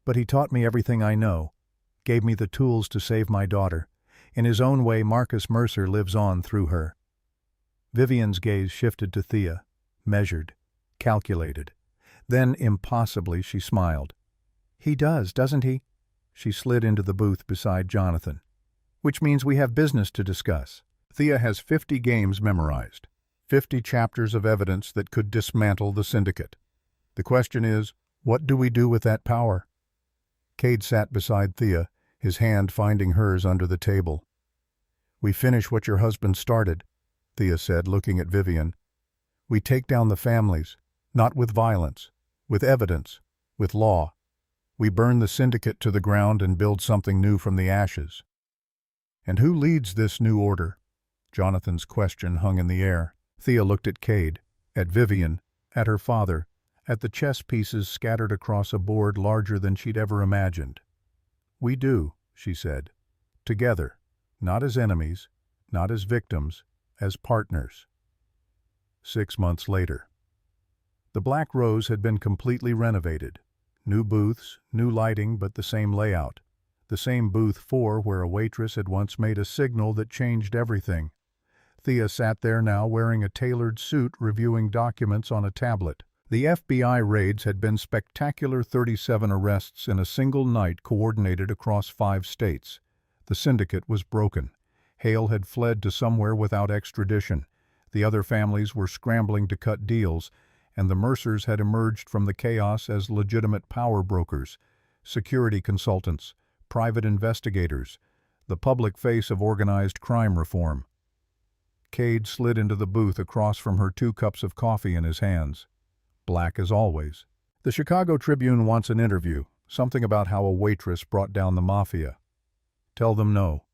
"But he taught me everything I know, gave me the tools to save my daughter. In his own way, Marcus Mercer lives on through her." Vivian's gaze shifted to Thea, measured, calculated. Then, impossibly, she smiled. "He does, doesn't he?" She slid into the booth beside Jonathan. "Which means we have business to discuss." Thea has 50 games memorized, 50 chapters of evidence that could dismantle the syndicate. The question is, what do we do with that power? Cade sat beside Thea, his hand finding hers under the table. "We finish what your husband started," Thea said, looking at Vivian. "We take down the families, not with violence, with evidence, with law. We burn the syndicate to the ground and build something new from the ashes." "And who leads this new order?" Jonathan's question hung in the air. Thea looked at Cade, at Vivian, at her father, at the chess pieces scattered across a board larger than she'd ever imagined. "We do," she said. "Together, not as enemies, not as victims, as partners." 6 months later. The Black Rose had been completely renovated. New booths, new lighting, but the same layout. The same booth 4 where a waitress had once made a signal that changed everything. Thea sat there now wearing a tailored suit, reviewing documents on a tablet. The FBI raids had been spectacular. 37 arrests in a single night coordinated across 5 states. The syndicate was broken. Hale had fled to somewhere without extradition. The other families were scrambling to cut deals, and the Mercers had emerged from the chaos as legitimate power brokers, security consultants, private investigators, the public face of organized crime reform. Cade slid into the booth across from her, 2 cups of coffee in his hands. Black as always. "The Chicago Tribune wants an interview, something about how a waitress brought down the Mafia." "Tell them no."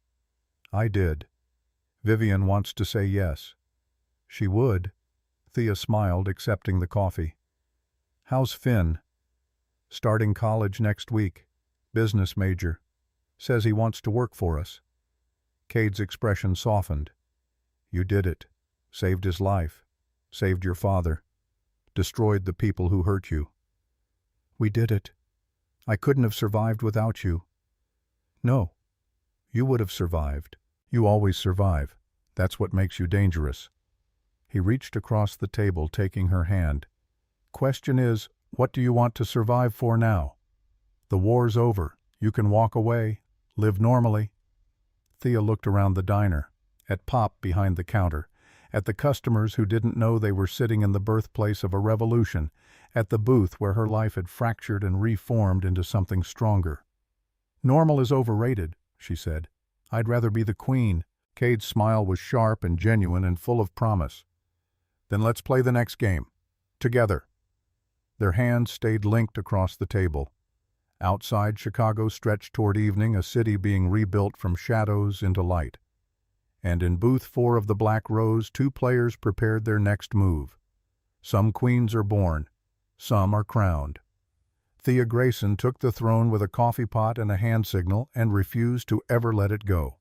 "I did. Vivian wants to say yes." "She would." Thea smiled, accepting the coffee. "How's Finn?" "Starting college next week. Business major. Says he wants to work for us." Cade's expression softened. "You did it. Saved his life. Saved your father. Destroyed the people who hurt you." "We did it. I couldn't have survived without you." "No. You would have survived. You always survive. That's what makes you dangerous." He reached across the table, taking her hand. "Question is, what do you want to survive for now? The war's over. You can walk away, live normally." Thea looked around the diner, at Pop behind the counter, at the customers who didn't know they were sitting in the birthplace of a revolution, at the booth where her life had fractured and reformed into something stronger. "Normal is overrated," she said. "I'd rather be the queen." Cade's smile was sharp and genuine and full of promise. "Then let's play the next game. Together." Their hands stayed linked across the table. Outside, Chicago stretched toward evening, a city being rebuilt from shadows into light. And in booth 4 of the Black Rose, 2 players prepared their next move. Some queens are born, some are crowned. Thea Grayson took the throne with a coffee pot and a hand signal and refused to ever let it go.